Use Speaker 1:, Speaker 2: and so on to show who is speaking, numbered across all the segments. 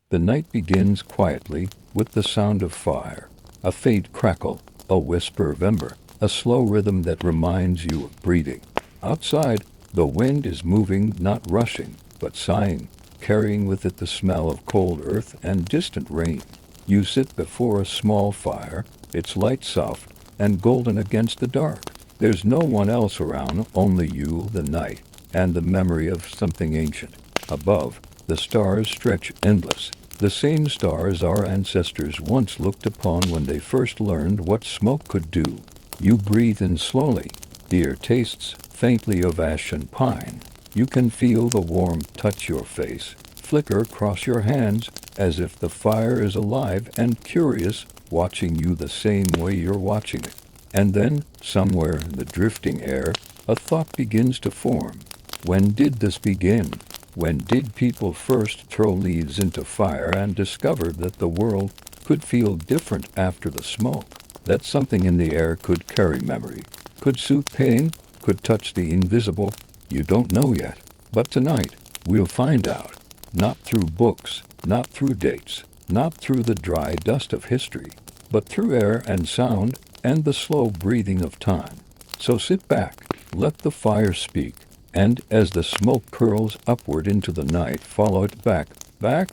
Speaker 1: The night begins quietly, with the sound of fire, a faint crackle, a whisper of ember, a slow rhythm that reminds you of breathing. Outside, the wind is moving, not rushing, but sighing, carrying with it the smell of cold earth and distant rain. You sit before a small fire, its light soft and golden against the dark. There's no one else around, only you, the night, and the memory of something ancient. Above, the stars stretch endless, the same stars our ancestors once looked upon when they first learned what smoke could do. You breathe in slowly. The air tastes faintly of ash and pine. You can feel the warmth touch your face, flicker across your hands, as if the fire is alive and curious, watching you the same way you're watching it. And then, somewhere in the drifting air, a thought begins to form. When did this begin? When did people first throw leaves into fire and discover that the world could feel different after the smoke? That something in the air could carry memory, could soothe pain, could touch the invisible? You don't know yet. But tonight, we'll find out. Not through books, not through dates, not through the dry dust of history, but through air and sound and the slow breathing of time. So sit back, let the fire speak, and as the smoke curls upward into the night, follow it back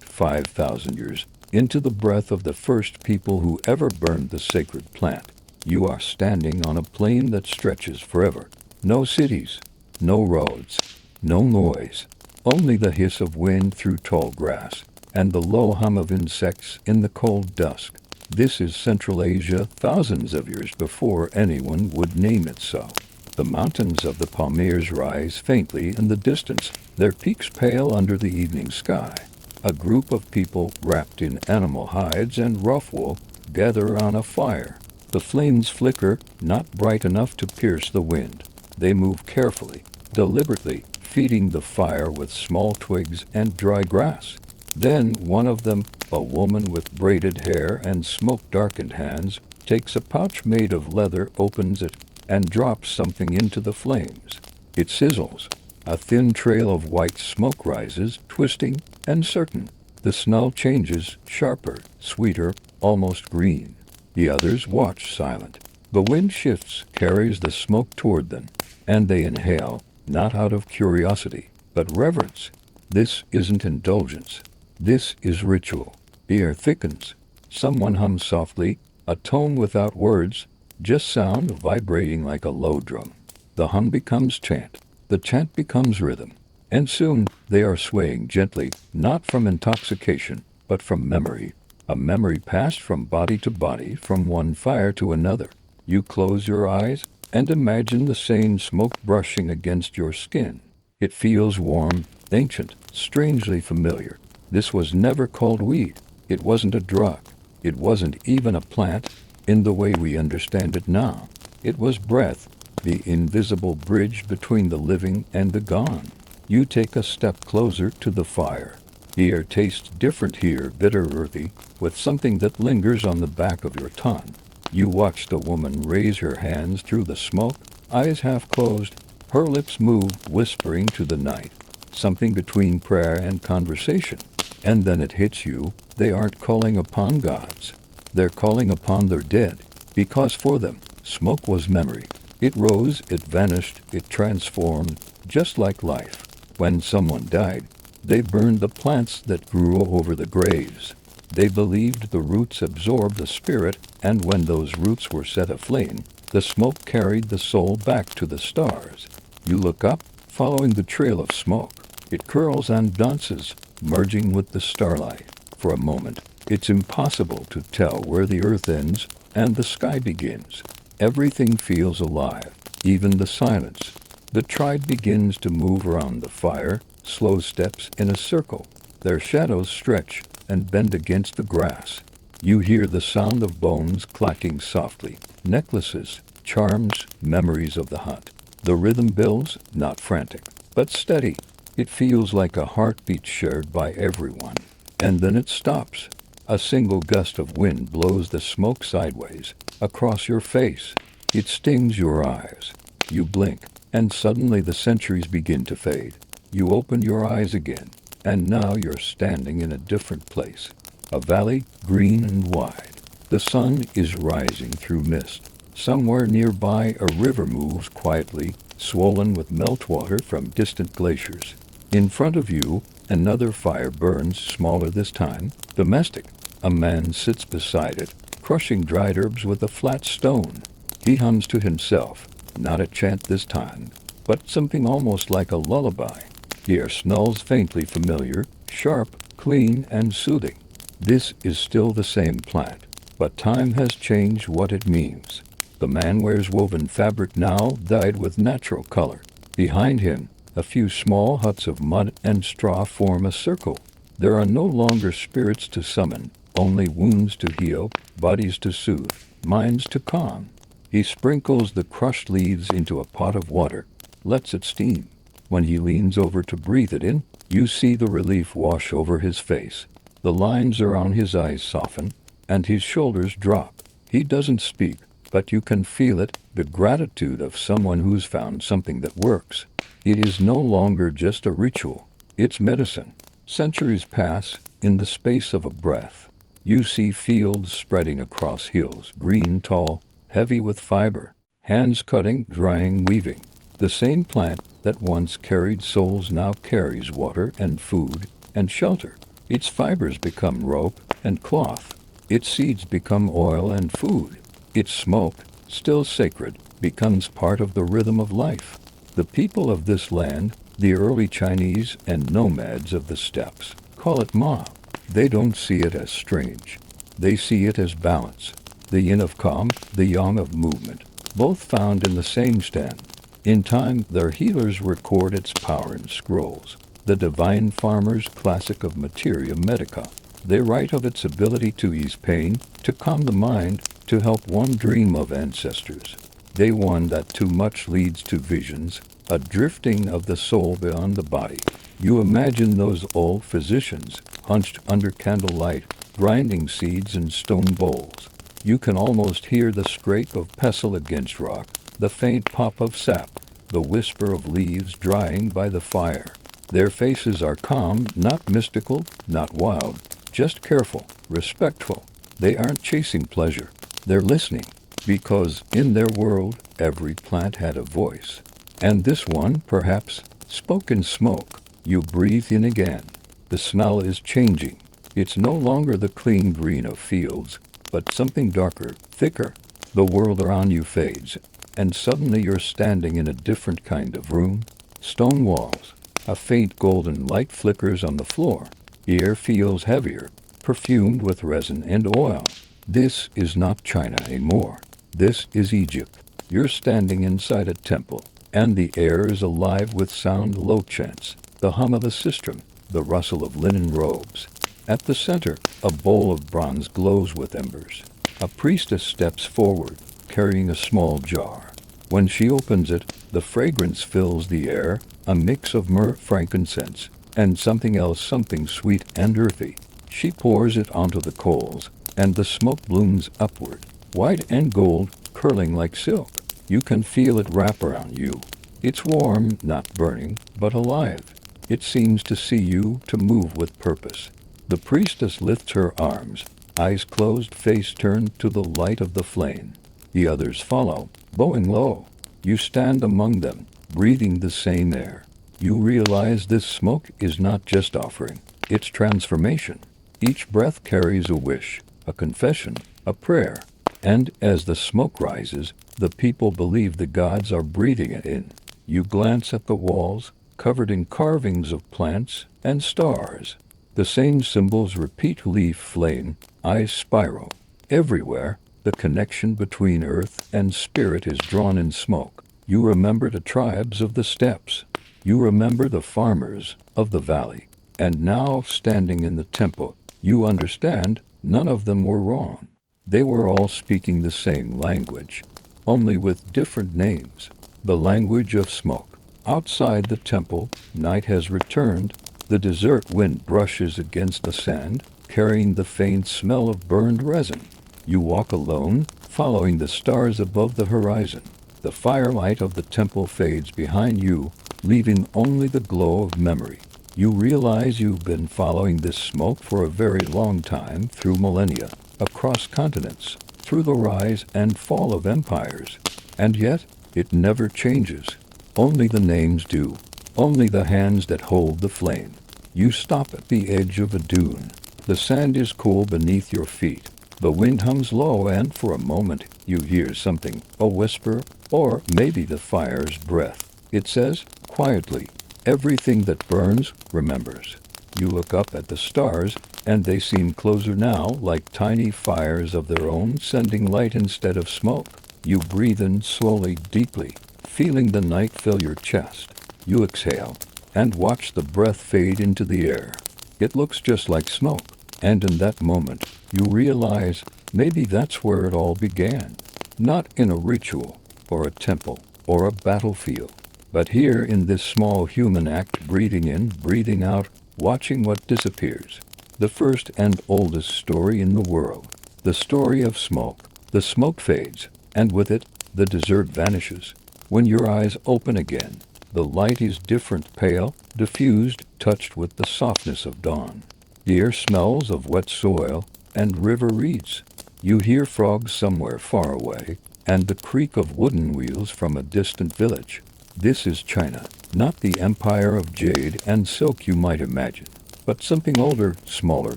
Speaker 1: 5,000 years, into the breath of the first people who ever burned the sacred plant. You are standing on a plain that stretches forever. No cities, no roads, no noise, only the hiss of wind through tall grass, and the low hum of insects in the cold dusk. This is Central Asia, thousands of years before anyone would name it so. The mountains of the Pamirs rise faintly in the distance, their peaks pale under the evening sky. A group of people wrapped in animal hides and rough wool gather around a fire. The flames flicker, not bright enough to pierce the wind. They move carefully, deliberately, feeding the fire with small twigs and dry grass. Then one of them, a woman with braided hair and smoke-darkened hands, takes a pouch made of leather, opens it, and drops something into the flames. It sizzles. A thin trail of white smoke rises, twisting and certain. The smell changes, sharper, sweeter, almost green. The others watch silent. The wind shifts, carries the smoke toward them, and they inhale, not out of curiosity, but reverence. This isn't indulgence. This is ritual. The air thickens. Someone hums softly, a tone without words, just sound vibrating like a low drum. The hum becomes chant. The chant becomes rhythm. And soon they are swaying gently, not from intoxication, but from memory. A memory passed from body to body, from one fire to another. You close your eyes and imagine the same smoke brushing against your skin. It feels warm, ancient, strangely familiar. This was never called weed. It wasn't a drug. It wasn't even a plant in the way we understand it now. It was breath, the invisible bridge between the living and the gone. You take a step closer to the fire. The air tastes different here, bitter, earthy, with something that lingers on the back of your tongue. You watch the woman raise her hands through the smoke, eyes half closed, her lips move, whispering to the night, something between prayer and conversation. And then it hits you, they aren't calling upon gods. They're calling upon their dead, because for them, smoke was memory. It rose, it vanished, it transformed, just like life. When someone died, they burned the plants that grew over the graves. They believed the roots absorbed the spirit, and when those roots were set aflame, the smoke carried the soul back to the stars. You look up, following the trail of smoke. It curls and dances, merging with the starlight. For a moment, it's impossible to tell where the earth ends and the sky begins. Everything feels alive, even the silence. The tribe begins to move around the fire, slow steps in a circle. Their shadows stretch and bend against the grass. You hear the sound of bones clacking softly, necklaces, charms, memories of the hunt. The rhythm builds, not frantic, but steady. It feels like a heartbeat shared by everyone. And then it stops. A single gust of wind blows the smoke sideways, across your face. It stings your eyes. You blink, and suddenly the centuries begin to fade. You open your eyes again, And now you're standing in a different place. A valley, green and wide. The sun is rising through mist. Somewhere nearby a river moves quietly, swollen with meltwater from distant glaciers. In front of you, another fire burns, smaller this time, domestic. A man sits beside it, crushing dried herbs with a flat stone. He hums to himself, not a chant this time, but something almost like a lullaby. The air smells faintly familiar, sharp, clean, and soothing. This is still the same plant, but time has changed what it means. The man wears woven fabric now dyed with natural color. Behind him, a few small huts of mud and straw form a circle. There are no longer spirits to summon, only wounds to heal, bodies to soothe, minds to calm. He sprinkles the crushed leaves into a pot of water, lets it steam. When he leans over to breathe it in, you see the relief wash over his face. The lines around his eyes soften, and his shoulders drop. He doesn't speak, but you can feel it, the gratitude of someone who's found something that works. It is no longer just a ritual, it's medicine. Centuries pass, in the space of a breath. You see fields spreading across hills, green, tall, heavy with fiber, hands cutting, drying, weaving. The same plant that once carried souls now carries water and food and shelter. Its fibers become rope and cloth. Its seeds become oil and food. Its smoke, still sacred, becomes part of the rhythm of life. The people of this land, the early Chinese and nomads of the steppes, call it Ma. They don't see it as strange. They see it as balance. The yin of calm, the yang of movement, both found in the same stem. In time, their healers record its power in scrolls. The divine farmer's classic of Materia Medica. They write of its ability to ease pain, to calm the mind, to help one dream of ancestors. They warn that too much leads to visions, a drifting of the soul beyond the body. You imagine those old physicians, hunched under candlelight, grinding seeds in stone bowls. You can almost hear the scrape of pestle against rock, the faint pop of sap, the whisper of leaves drying by the fire. Their faces are calm, not mystical, not wild, just careful, respectful. They aren't chasing pleasure. They're listening, because in their world, every plant had a voice. And this one, perhaps, spoke in smoke. You breathe in again. The smell is changing. It's no longer the clean green of fields, but something darker, thicker. The world around you fades, and suddenly you're standing in a different kind of room. Stone walls. A faint golden light flickers on the floor. The air feels heavier, perfumed with resin and oil. This is not China anymore. This is Egypt. You're standing inside a temple, and the air is alive with sound, low chants, the hum of a sistrum, the rustle of linen robes. At the center, a bowl of bronze glows with embers. A priestess steps forward, carrying a small jar. When she opens it, the fragrance fills the air, a mix of myrrh, frankincense, and something else, something sweet and earthy. She pours it onto the coals, and the smoke blooms upward, white and gold, curling like silk. You can feel it wrap around you. It's warm, not burning, but alive. It seems to see you, to move with purpose. The priestess lifts her arms, eyes closed, face turned to the light of the flame. The others follow, bowing low. You stand among them, breathing the same air. You realize this smoke is not just offering, it's transformation. Each breath carries a wish, a confession, a prayer. And as the smoke rises, the people believe the gods are breathing it in. You glance at the walls, covered in carvings of plants and stars. The same symbols repeat: leaf, flame, eyes, spiral. Everywhere, the connection between earth and spirit is drawn in smoke. You remember the tribes of the steppes. You remember the farmers of the valley. And now, standing in the temple, you understand none of them were wrong. They were all speaking the same language, only with different names. The language of smoke. Outside the temple, night has returned. The desert wind brushes against the sand, carrying the faint smell of burned resin. You walk alone, following the stars above the horizon. The firelight of the temple fades behind you, leaving only the glow of memory. You realize you've been following this smoke for a very long time, through millennia, across continents, through the rise and fall of empires. And yet, it never changes. Only the names do. Only the hands that hold the flame. You stop at the edge of a dune. The sand is cool beneath your feet. The wind hums low, and for a moment you hear something, a whisper, or maybe the fire's breath. It says, quietly, everything that burns remembers. You look up at the stars, and they seem closer now, like tiny fires of their own, sending light instead of smoke. You breathe in slowly, deeply, feeling the night fill your chest. You exhale, and watch the breath fade into the air. It looks just like smoke, and in that moment, you realize maybe that's where it all began. Not in a ritual, or a temple, or a battlefield, but here in this small human act, breathing in, breathing out, watching what disappears. The first and oldest story in the world. The story of smoke. The smoke fades, and with it, the desert vanishes. When your eyes open again, the light is different, pale, diffused, touched with the softness of dawn. The air smells of wet soil and river reeds. You hear frogs somewhere far away, and the creak of wooden wheels from a distant village. This is China, not the empire of jade and silk you might imagine, but something older, smaller,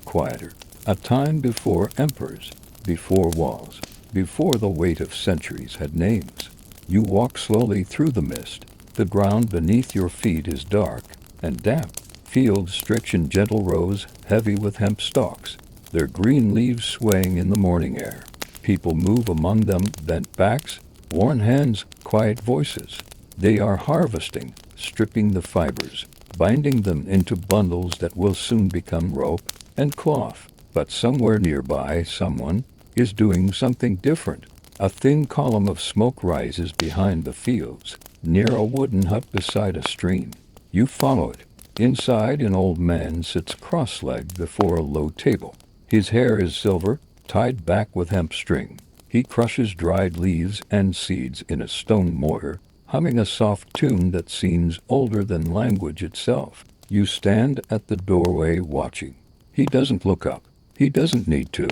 Speaker 1: quieter. A time before emperors, before walls, before the weight of centuries had names. You walk slowly through the mist. The ground beneath your feet is dark and damp. Fields stretch in gentle rows, heavy with hemp stalks, their green leaves swaying in the morning air. People move among them, bent backs, worn hands, quiet voices. They are harvesting, stripping the fibers, binding them into bundles that will soon become rope and cloth. But somewhere nearby, someone is doing something different. A thin column of smoke rises behind the fields, near a wooden hut beside a stream. You follow it. Inside, an old man sits cross-legged before a low table. His hair is silver, tied back with hemp string. He crushes dried leaves and seeds in a stone mortar, humming a soft tune that seems older than language itself. You stand at the doorway watching. He doesn't look up. He doesn't need to.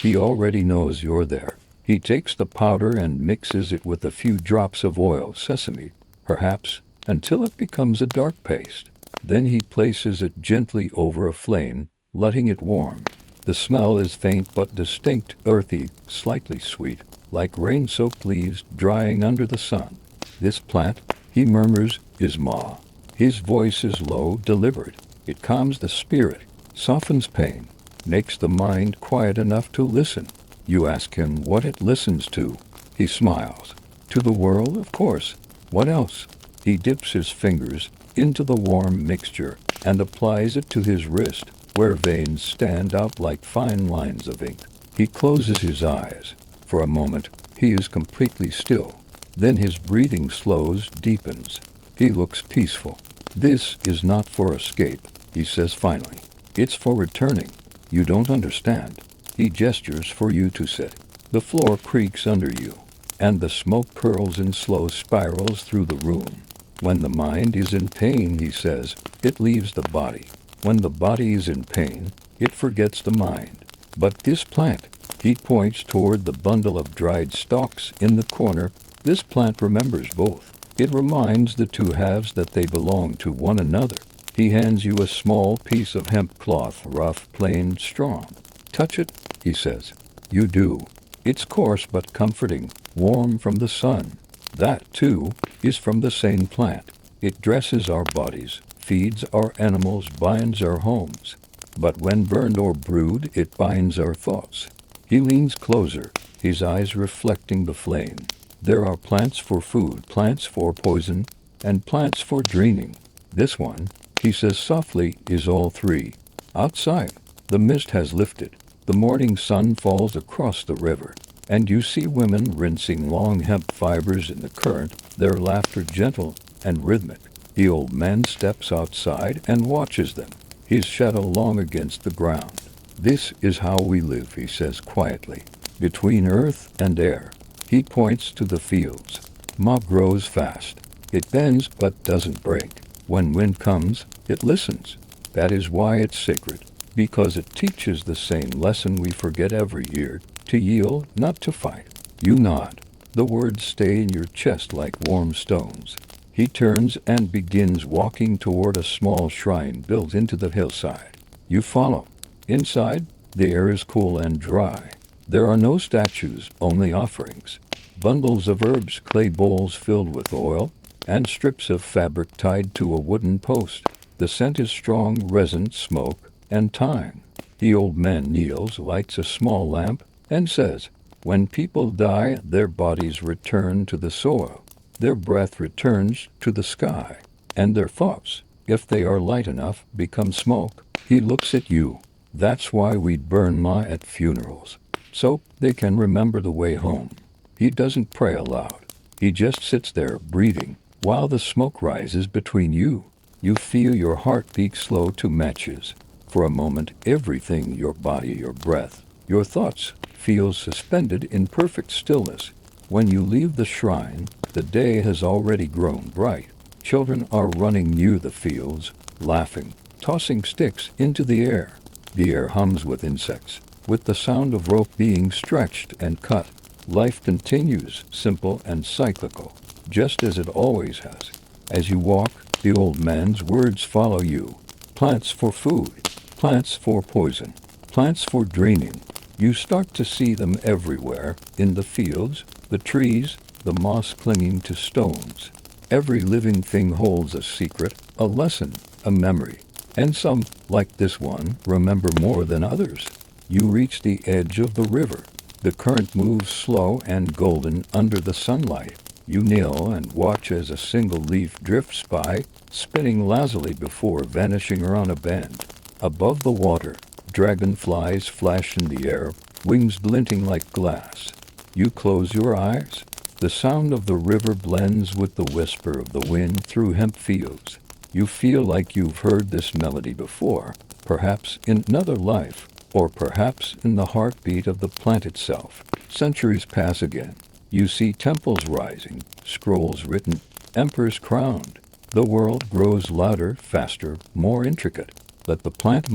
Speaker 1: He already knows you're there. He takes the powder and mixes it with a few drops of oil sesame, perhaps, until it becomes a dark paste. Then he places it gently over a flame, letting it warm. The smell is faint but distinct, earthy, slightly sweet, like rain-soaked leaves drying under the sun. This plant, he murmurs, is Ma. His voice is low, deliberate. It calms the spirit, softens pain, makes the mind quiet enough to listen. You ask him what it listens to. He smiles. To the world, of course. What else? He dips his fingers into the warm mixture and applies it to his wrist, where veins stand out like fine lines of ink. He closes his eyes. For a moment, he is completely still. Then his breathing slows, deepens. He looks peaceful. This is not for escape, he says finally. It's for returning. You don't understand. He gestures for you to sit. The floor creaks under you, and the smoke curls in slow spirals through the room. When the mind is in pain, he says, it leaves the body. When the body is in pain, it forgets the mind. But this plant, he points toward the bundle of dried stalks in the corner, this plant remembers both. It reminds the two halves that they belong to one another. He hands you a small piece of hemp cloth, rough, plain, strong. Touch it, he says. You do. It's coarse but comforting, warm from the sun. That, too, is from the same plant. It dresses our bodies, feeds our animals, binds our homes. But when burned or brewed, it binds our thoughts. He leans closer, his eyes reflecting the flame. There are plants for food, plants for poison, and plants for dreaming. This one, he says softly, is all three. Outside, the mist has lifted. The morning sun falls across the river, and you see women rinsing long hemp fibers in the current, their laughter gentle and rhythmic. The old man steps outside and watches them, his shadow long against the ground. This is how we live, he says quietly, between earth and air. He points to the fields. Ma grows fast. It bends but doesn't break. When wind comes, it listens. That is why it's sacred, because it teaches the same lesson we forget every year: to yield, not to fight. You nod. The words stay in your chest like warm stones. He turns and begins walking toward a small shrine built into the hillside. You follow. Inside, the air is cool and dry. There are no statues, only offerings. Bundles of herbs, clay bowls filled with oil, and strips of fabric tied to a wooden post. The scent is strong resin, smoke, and thyme. The old man kneels, lights a small lamp, and says, "When people die, their bodies return to the soil. Their breath returns to the sky, and their thoughts, if they are light enough, become smoke." He looks at you. That's why we burn at funerals, so they can remember the way home. He doesn't pray aloud. He just sits there, breathing, while the smoke rises between you. You feel your heartbeat slow to matches. For a moment, everything, your body, your breath, your thoughts, feels suspended in perfect stillness. When you leave the shrine, the day has already grown bright. Children are running near the fields, laughing, tossing sticks into the air. The air hums with insects, with the sound of rope being stretched and cut. Life continues, simple and cyclical, just as it always has. As you walk, the old man's words follow you. Plants for food, plants for poison, plants for draining. You start to see them everywhere, in the fields, the trees, the moss clinging to stones. Every living thing holds a secret, a lesson, a memory. And some, like this one, remember more than others. You reach the edge of the river. The current moves slow and golden under the sunlight. You kneel and watch as a single leaf drifts by, spinning lazily before vanishing around a bend. Above the water, dragonflies flash in the air, wings glinting like glass. You close your eyes. The sound of the river blends with the whisper of the wind through hemp fields. You feel like you've heard this melody before, perhaps in another life, or perhaps in the heartbeat of the plant itself. Centuries pass again. You see temples rising, scrolls written, emperors crowned. The world grows louder, faster, more intricate. But the plant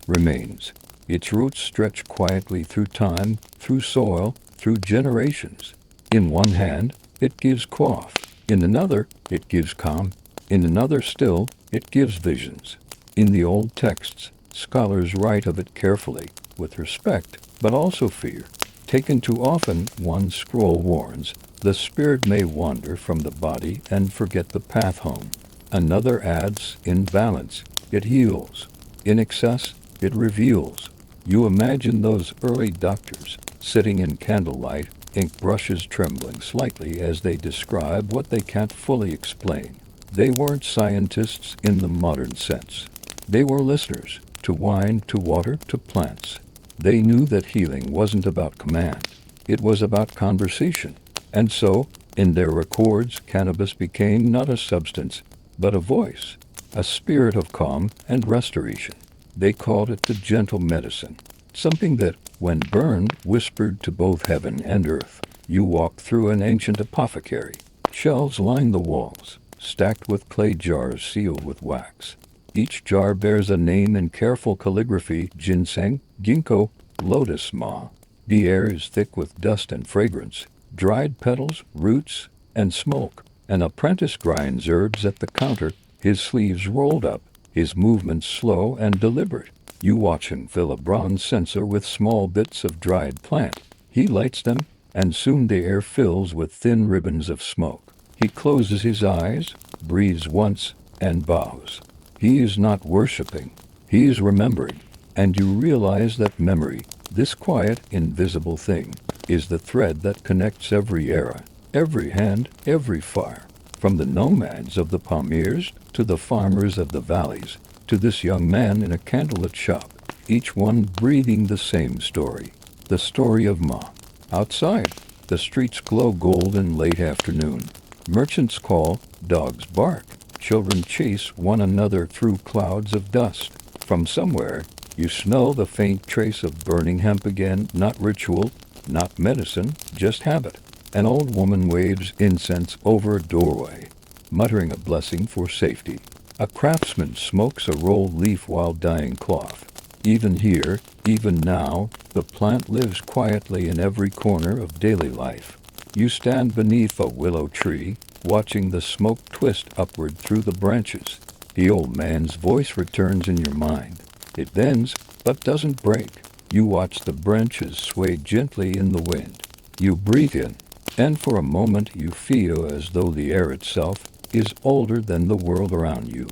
Speaker 1: remains. Its roots stretch quietly through time, through soil, through generations. In one hand, it gives quaff. In another, it gives calm. In another still, it gives visions. In the old texts, scholars write of it carefully, with respect, but also fear. Taken too often, one scroll warns, the spirit may wander from the body and forget the path home. Another adds, in balance, it heals. In excess, it reveals. You imagine those early doctors, sitting in candlelight, ink brushes trembling slightly as they describe what they can't fully explain. They weren't scientists in the modern sense. They were listeners, to wine, to water, to plants. They knew that healing wasn't about command. It was about conversation. And so, in their records, cannabis became not a substance, but a voice, a spirit of calm and restoration. They called it the gentle medicine, something that, when burned, whispered to both heaven and earth. You walk through an ancient apothecary. Shelves line the walls, stacked with clay jars sealed with wax. Each jar bears a name in careful calligraphy: ginseng, ginkgo, lotus ma. The air is thick with dust and fragrance, dried petals, roots, and smoke. An apprentice grinds herbs at the counter, his sleeves rolled up, his movements slow and deliberate. You watch him fill a bronze censer with small bits of dried plant. He lights them, and soon the air fills with thin ribbons of smoke. He closes his eyes, breathes once, and bows. He is not worshipping. He is remembering. And you realize that memory, this quiet, invisible thing, is the thread that connects every era, every hand, every fire. From the nomads of the Pamirs to the farmers of the valleys, to this young man in a candlelit shop, each one breathing the same story, the story of Ma. Outside, the streets glow gold in late afternoon. Merchants call, dogs bark, children chase one another through clouds of dust. From somewhere, you smell the faint trace of burning hemp again, not ritual, not medicine, just habit. An old woman waves incense over a doorway, muttering a blessing for safety. A craftsman smokes a rolled leaf while dyeing cloth. Even here, even now, the plant lives quietly in every corner of daily life. You stand beneath a willow tree, watching the smoke twist upward through the branches. The old man's voice returns in your mind. It bends, but doesn't break. You watch the branches sway gently in the wind. You breathe in, and for a moment you feel as though the air itself is older than the world around you,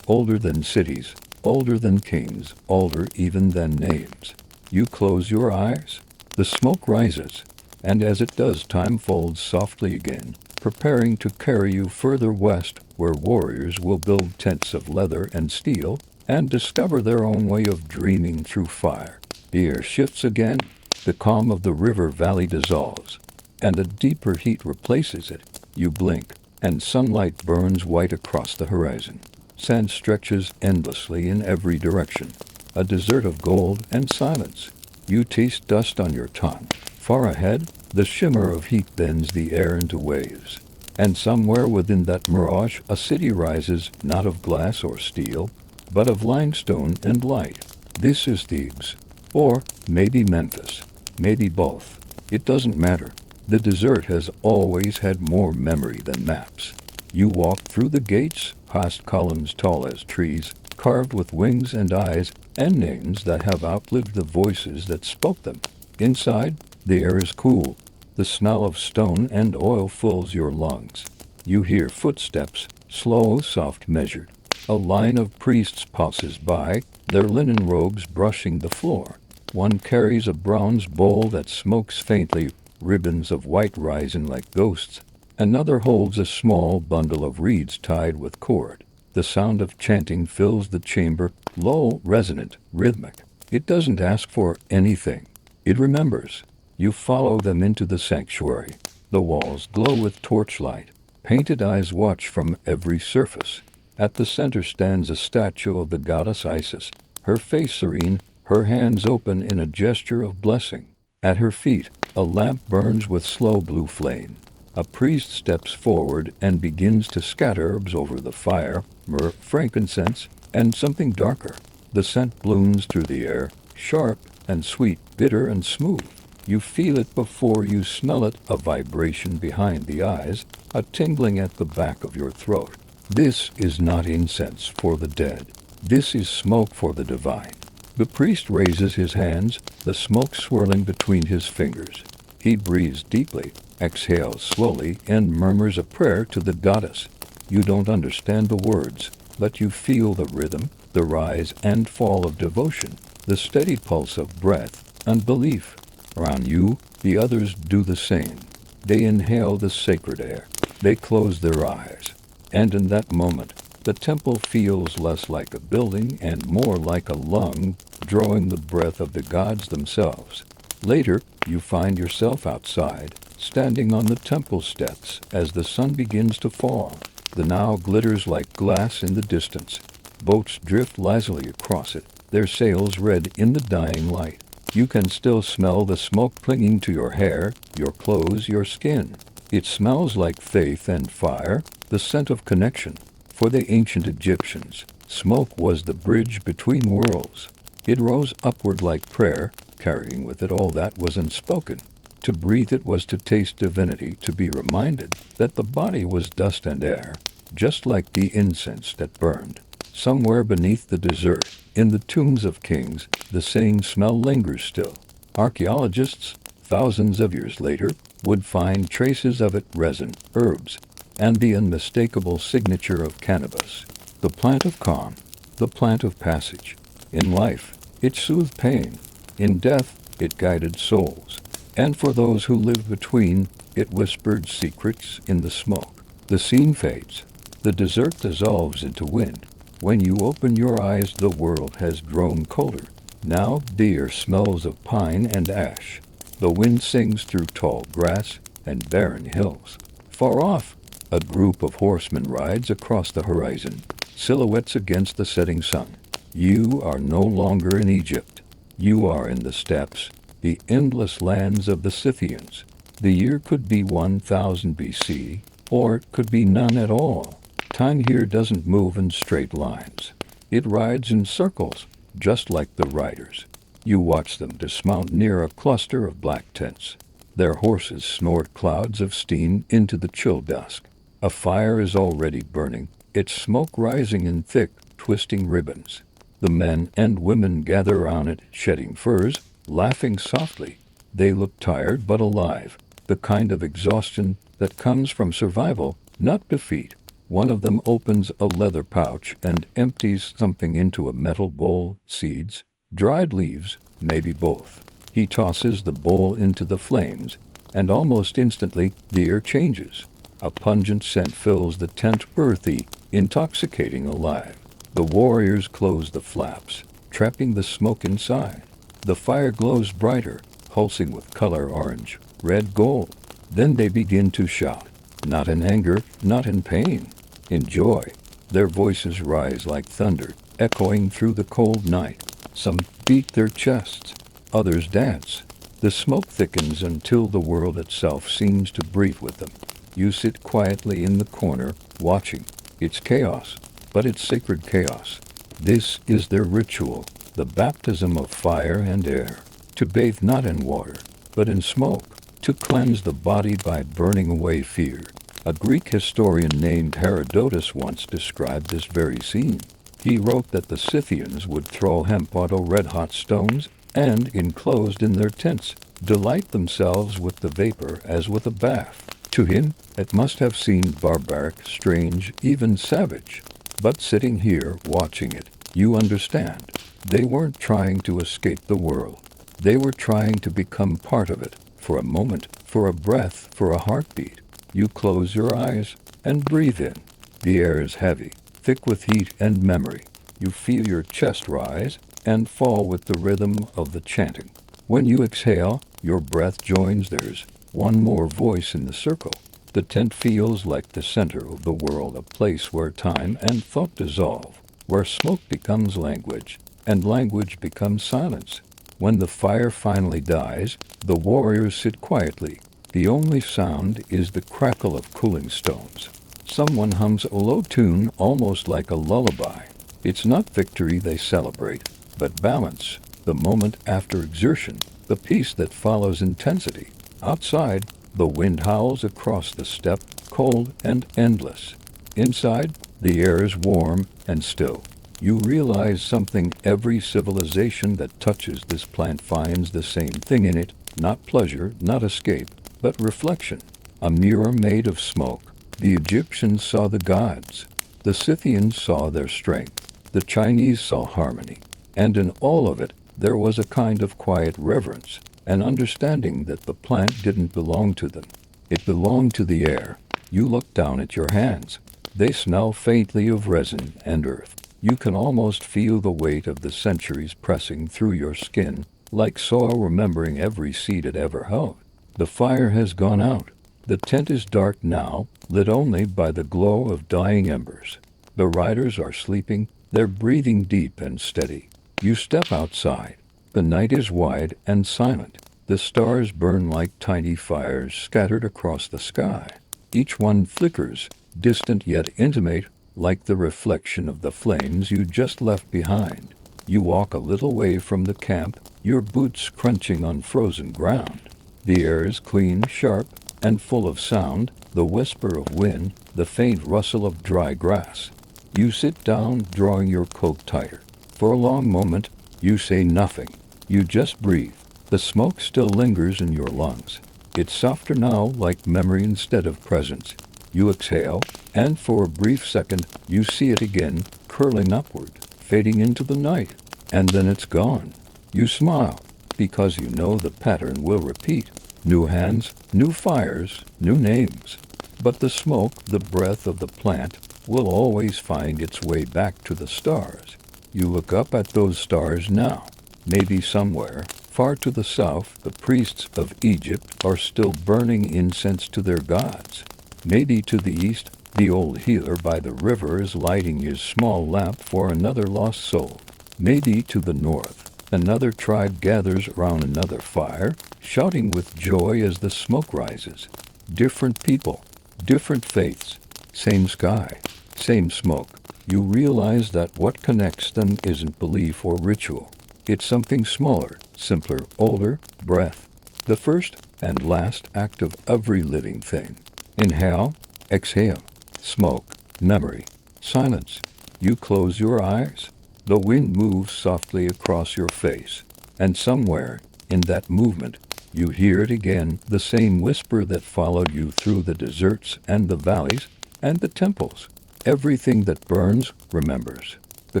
Speaker 1: older than cities, older than kings, older even than names. You close your eyes. The smoke rises, and as it does, time folds softly again, preparing to carry you further west, where warriors will build tents of leather and steel and discover their own way of dreaming through fire. The air shifts again, the calm of the river valley dissolves, and a deeper heat replaces it. You blink, and sunlight burns white across the horizon. Sand stretches endlessly in every direction, a desert of gold and silence. You taste dust on your tongue. Far ahead, the shimmer of heat bends the air into waves. And somewhere within that mirage, a city rises, not of glass or steel, but of limestone and light. This is Thebes. Or maybe Memphis. Maybe both. It doesn't matter. The desert has always had more memory than maps. You walk through the gates, past columns tall as trees, carved with wings and eyes, and names that have outlived the voices that spoke them. Inside, the air is cool. The smell of stone and oil fills your lungs. You hear footsteps, slow, soft, measured. A line of priests passes by, their linen robes brushing the floor. One carries a bronze bowl that smokes faintly, ribbons of white rising like ghosts. Another holds a small bundle of reeds tied with cord. The sound of chanting fills the chamber, low, resonant, rhythmic. It doesn't ask for anything. It remembers. You follow them into the sanctuary. The walls glow with torchlight. Painted eyes watch from every surface. At the center stands a statue of the goddess Isis, her face serene, her hands open in a gesture of blessing. At her feet, a lamp burns with slow blue flame. A priest steps forward and begins to scatter herbs over the fire, myrrh, frankincense, and something darker. The scent blooms through the air, sharp and sweet, bitter and smooth. You feel it before you smell it, a vibration behind the eyes, a tingling at the back of your throat. This is not incense for the dead. This is smoke for the divine. The priest raises his hands, the smoke swirling between his fingers. He breathes deeply, exhales slowly, and murmurs a prayer to the goddess. You don't understand the words, but you feel the rhythm, the rise and fall of devotion, the steady pulse of breath and belief. Around you, the others do the same. They inhale the sacred air. They close their eyes. And in that moment, the temple feels less like a building and more like a lung, drawing the breath of the gods themselves. Later, you find yourself outside, standing on the temple steps as the sun begins to fall. The Nile glitters like glass in the distance. Boats drift lazily across it, their sails red in the dying light. You can still smell the smoke clinging to your hair, your clothes, your skin. It smells like faith and fire, the scent of connection. For the ancient Egyptians, smoke was the bridge between worlds. It rose upward like prayer, carrying with it all that was unspoken. To breathe it was to taste divinity, to be reminded that the body was dust and air, just like the incense that burned. Somewhere beneath the desert, in the tombs of kings, the same smell lingers still. Archaeologists, thousands of years later, would find traces of it: resin, herbs, and the unmistakable signature of cannabis. The plant of calm, the plant of passage. In life, it soothed pain. In death, it guided souls. And for those who lived between, it whispered secrets in the smoke. The scene fades. The desert dissolves into wind. When you open your eyes, the world has grown colder. Now the air smells of pine and ash. The wind sings through tall grass and barren hills. Far off, a group of horsemen rides across the horizon, silhouettes against the setting sun. You are no longer in Egypt. You are in the steppes, the endless lands of the Scythians. The year could be 1000 BC, or it could be none at all. Time here doesn't move in straight lines. It rides in circles, just like the riders. You watch them dismount near a cluster of black tents. Their horses snort clouds of steam into the chill dusk. A fire is already burning, its smoke rising in thick, twisting ribbons. The men and women gather around it, shedding furs, laughing softly. They look tired but alive, the kind of exhaustion that comes from survival, not defeat. One of them opens a leather pouch and empties something into a metal bowl, seeds, dried leaves, maybe both. He tosses the bowl into the flames, and almost instantly the air changes. A pungent scent fills the tent, earthy, intoxicating, alive. The warriors close the flaps, trapping the smoke inside. The fire glows brighter, pulsing with color orange, red, gold. Then they begin to shout, not in anger, not in pain, in joy. Their voices rise like thunder, echoing through the cold night. Some beat their chests, others dance. The smoke thickens until the world itself seems to breathe with them. You sit quietly in the corner, watching. It's chaos, but it's sacred chaos. This is their ritual, the baptism of fire and air. To bathe not in water, but in smoke. To cleanse the body by burning away fear. A Greek historian named Herodotus once described this very scene. He wrote that the Scythians would throw hemp onto red-hot stones and, enclosed in their tents, delight themselves with the vapor as with a bath. To him, it must have seemed barbaric, strange, even savage. But sitting here, watching it, you understand. They weren't trying to escape the world. They were trying to become part of it, for a moment, for a breath, for a heartbeat. You close your eyes and breathe in. The air is heavy, thick with heat and memory. You feel your chest rise and fall with the rhythm of the chanting. When you exhale, your breath joins theirs, one more voice in the circle. The tent feels like the center of the world, a place where time and thought dissolve, where smoke becomes language, and language becomes silence. When the fire finally dies, the warriors sit quietly. The only sound is the crackle of cooling stones. Someone hums a low tune, almost like a lullaby. It's not victory they celebrate, but balance, the moment after exertion, the peace that follows intensity. Outside, the wind howls across the steppe, cold and endless. Inside, the air is warm and still. You realize something: every civilization that touches this plant finds the same thing in it, not pleasure, not escape, but reflection. A mirror made of smoke. The Egyptians saw the gods. The Scythians saw their strength. The Chinese saw harmony. And in all of it, there was a kind of quiet reverence, an understanding that the plant didn't belong to them. It belonged to the air. You look down at your hands. They smell faintly of resin and earth. You can almost feel the weight of the centuries pressing through your skin, like soil remembering every seed it ever held. The fire has gone out. The tent is dark now, lit only by the glow of dying embers. The riders are sleeping, their breathing deep and steady. You step outside. The night is wide and silent. The stars burn like tiny fires scattered across the sky. Each one flickers, distant yet intimate, like the reflection of the flames you just left behind. You walk a little way from the camp, your boots crunching on frozen ground. The air is clean, sharp, and full of sound, the whisper of wind, the faint rustle of dry grass. You sit down, drawing your coat tighter. For a long moment, you say nothing. You just breathe. The smoke still lingers in your lungs. It's softer now, like memory instead of presence. You exhale, and for a brief second, you see it again, curling upward, fading into the night. And then it's gone. You smile, because you know the pattern will repeat. New hands, new fires, new names. But the smoke, the breath of the plant, will always find its way back to the stars. You look up at those stars now. Maybe somewhere, far to the south, the priests of Egypt are still burning incense to their gods. Maybe to the east, the old healer by the river is lighting his small lamp for another lost soul. Maybe to the north, another tribe gathers around another fire, shouting with joy as the smoke rises. Different people, different faiths, same sky, same smoke. You realize that what connects them isn't belief or ritual. It's something smaller, simpler, older, breath. The first and last act of every living thing. Inhale, exhale, smoke, memory, silence. You close your eyes. The wind moves softly across your face. And somewhere, in that movement, you hear it again, the same whisper that followed you through the deserts and the valleys and the temples. Everything that burns remembers. The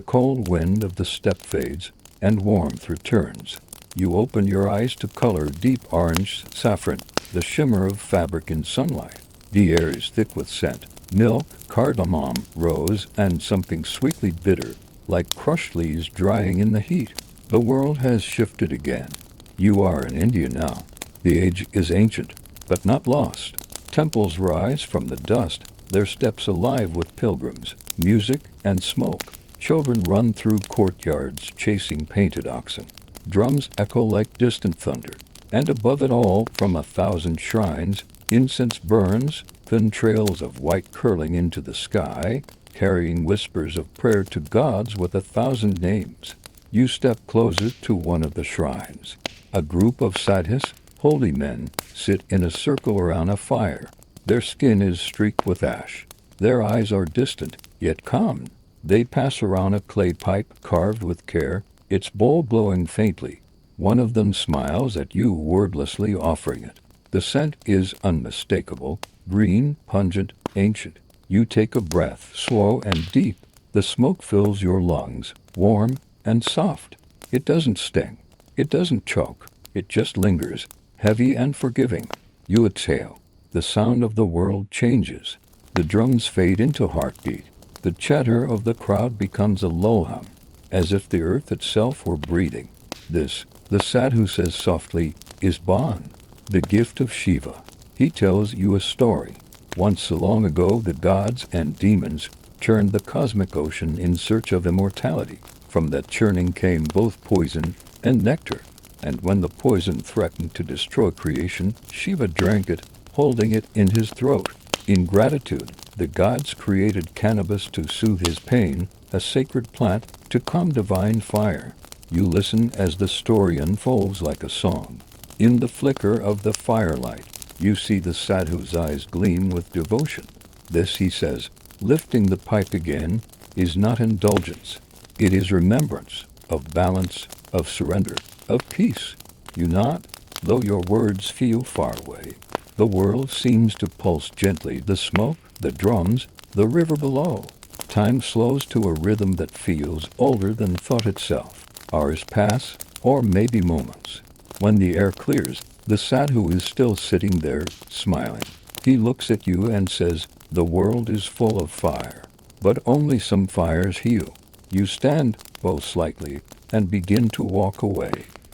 Speaker 1: cold wind of the steppe fades, and warmth returns. You open your eyes to color, deep orange, saffron, the shimmer of fabric in sunlight. The air is thick with scent, milk, cardamom, rose, and something sweetly bitter, like crushed leaves drying in the heat. The world has shifted again. You are in India now. The age is ancient, but not lost. Temples rise from the dust, their steps alive with pilgrims, music, and smoke. Children run through courtyards chasing painted oxen. Drums echo like distant thunder. And above it all, from 1,000 shrines, incense burns, thin trails of white curling into the sky, carrying whispers of prayer to gods with 1,000 names. You step closer to one of the shrines. A group of sadhus, holy men, sit in a circle around a fire. Their skin is streaked with ash. Their eyes are distant, yet calm. They pass around a clay pipe carved with care, its bowl glowing faintly. One of them smiles at you wordlessly, offering it. The scent is unmistakable, green, pungent, ancient. You take a breath, slow and deep. The smoke fills your lungs, warm and soft. It doesn't sting. It doesn't choke. It just lingers, heavy and forgiving. You exhale. The sound of the world changes. The drums fade into heartbeat. The chatter of the crowd becomes a low hum, as if the earth itself were breathing. This, the sadhu says softly, is Bon, the gift of Shiva. He tells you a story. Once long ago, the gods and demons churned the cosmic ocean in search of immortality. From that churning came both poison and nectar. And when the poison threatened to destroy creation, Shiva drank it, holding it in his throat. In gratitude, the gods created cannabis to soothe his pain, a sacred plant to calm divine fire. You listen as the story unfolds like a song. In the flicker of the firelight, you see the sadhu's eyes gleam with devotion. This, he says, lifting the pipe again, is not indulgence. It is remembrance of balance, of surrender, of peace. You nod, though your words feel far away. The world seems to pulse gently, the smoke, the drums, the river below. Time slows to a rhythm that feels older than thought itself. Hours pass, or maybe moments. When the air clears, the sadhu is still sitting there, smiling. He looks at you and says, "The world is full of fire, but only some fires heal." You stand, bow slightly, and begin to walk away.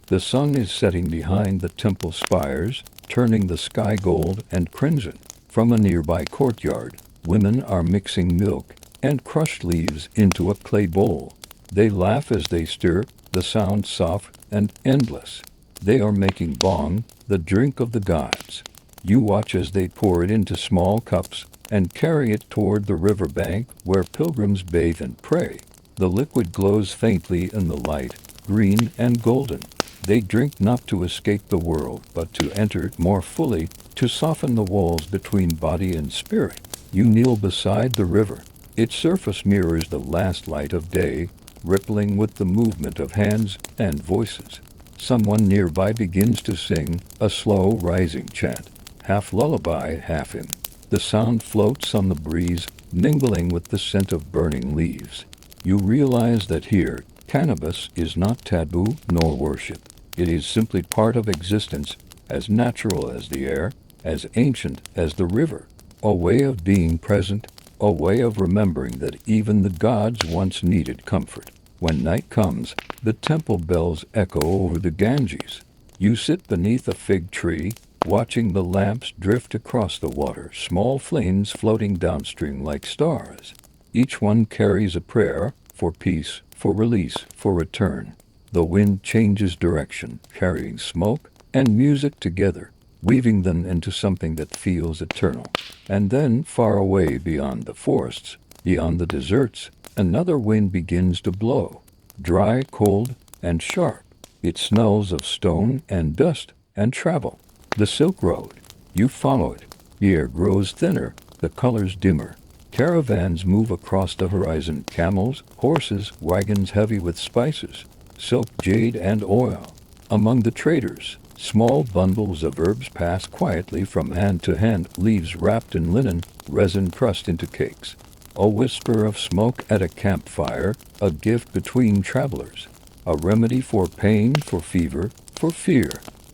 Speaker 1: The sun is setting behind the temple spires, turning the sky gold and crimson. From a nearby courtyard, women are mixing milk and crushed leaves into a clay bowl. They laugh as they stir, the sound soft and endless. They are making bhang, the drink of the gods. You watch as they pour it into small cups and carry it toward the river bank where pilgrims bathe and pray. The liquid glows faintly in the light, green and golden. They drink not to escape the world, but to enter it more fully, to soften the walls between body and spirit. You kneel beside the river. Its surface mirrors the last light of day, rippling with the movement of hands and voices. Someone nearby begins to sing, a slow rising chant, half lullaby, half hymn. The sound floats on the breeze, mingling with the scent of burning leaves. You realize that here, cannabis is not taboo nor worship. It is simply part of existence, as natural as the air, as ancient as the river. A way of being present, a way of remembering that even the gods once needed comfort. When night comes, the temple bells echo over the Ganges. You sit beneath a fig tree, watching the lamps drift across the water, small flames floating downstream like stars. Each one carries a prayer for peace, for release, for return. The wind changes direction, carrying smoke and music together, weaving them into something that feels eternal. And then, far away beyond the forests, Beyond the deserts, another wind begins to blow. Dry, cold, and sharp. It smells of stone and dust and travel. The Silk Road. You follow it. The air grows thinner, the colors dimmer. Caravans move across the horizon. Camels, horses, wagons heavy with spices, silk, jade, and oil. Among the traders, small bundles of herbs pass quietly from hand to hand, leaves wrapped in linen, resin crushed into cakes. A whisper of smoke at a campfire, a gift between travelers. A remedy for pain, for fever, for fear.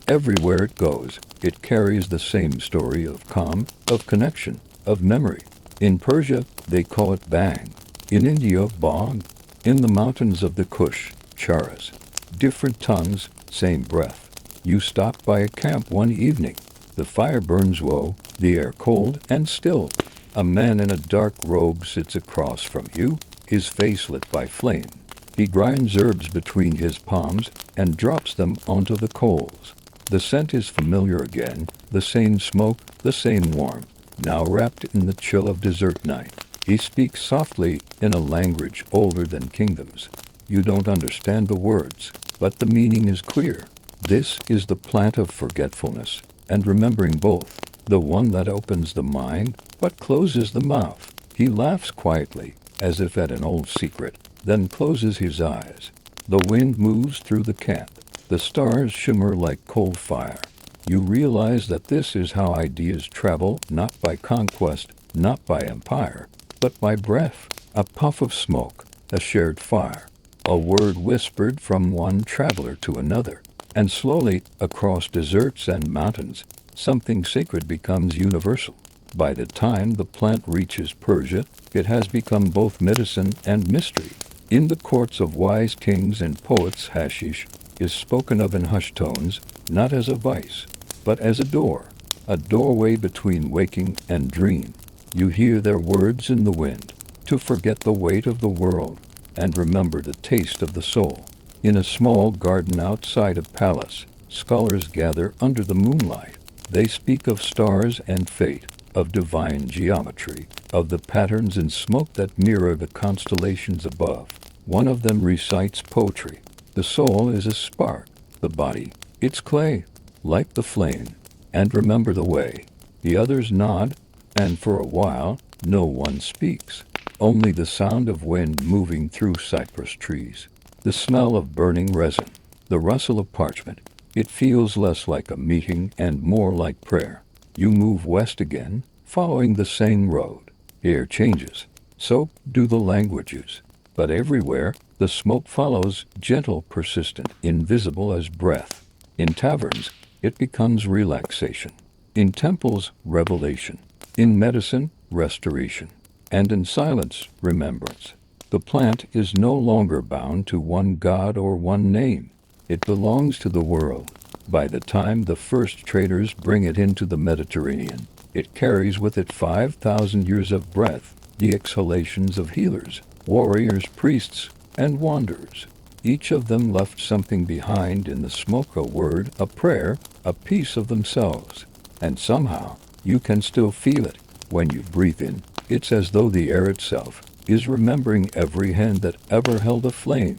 Speaker 1: Everywhere it goes, it carries the same story of calm, of connection, of memory. In Persia, they call it bang. In India, bong. In the mountains of the Kush, charas. Different tongues, same breath. You stop by a camp one evening. The fire burns low, the air cold and still. A man in a dark robe sits across from you, his face lit by flame. He grinds herbs between his palms and drops them onto the coals. The scent is familiar again, the same smoke, the same warmth, now wrapped in the chill of desert night. He speaks softly in a language older than kingdoms. You don't understand the words, but the meaning is clear. This is the plant of forgetfulness, and remembering both, the one that opens the mind, but closes the mouth. He laughs quietly, as if at an old secret, then closes his eyes. The wind moves through the camp. The stars shimmer like cold fire. You realize that this is how ideas travel, not by conquest, not by empire, but by breath. A puff of smoke, a shared fire, a word whispered from one traveler to another. And slowly, across deserts and mountains, something sacred becomes universal. By the time the plant reaches Persia, it has become both medicine and mystery. In the courts of wise kings and poets, hashish is spoken of in hushed tones, not as a vice, but as a doorway between waking and dream. You hear their words in the wind, to forget the weight of the world, and remember the taste of the soul. In a small garden outside a palace, scholars gather under the moonlight. They speak of stars and fate, of divine geometry, of the patterns in smoke that mirror the constellations above. One of them recites poetry. The soul is a spark, the body, it's clay, like the flame, and remember the way. The others nod, and for a while, no one speaks. Only the sound of wind moving through cypress trees. The smell of burning resin, the rustle of parchment. It feels less like a meeting and more like prayer. You move west again, following the same road. Air changes, so do the languages. But everywhere, the smoke follows, gentle, persistent, invisible as breath. In taverns, it becomes relaxation. In temples, revelation. In medicine, restoration. And in silence, remembrance. The plant is no longer bound to one god or one name. It belongs to the world. By the time the first traders bring it into the Mediterranean, it carries with it 5,000 years of breath, the exhalations of healers, warriors, priests, and wanderers. Each of them left something behind in the smoke, a word, a prayer, a piece of themselves. And somehow, you can still feel it. When you breathe in, it's as though the air itself is remembering every hand that ever held a flame.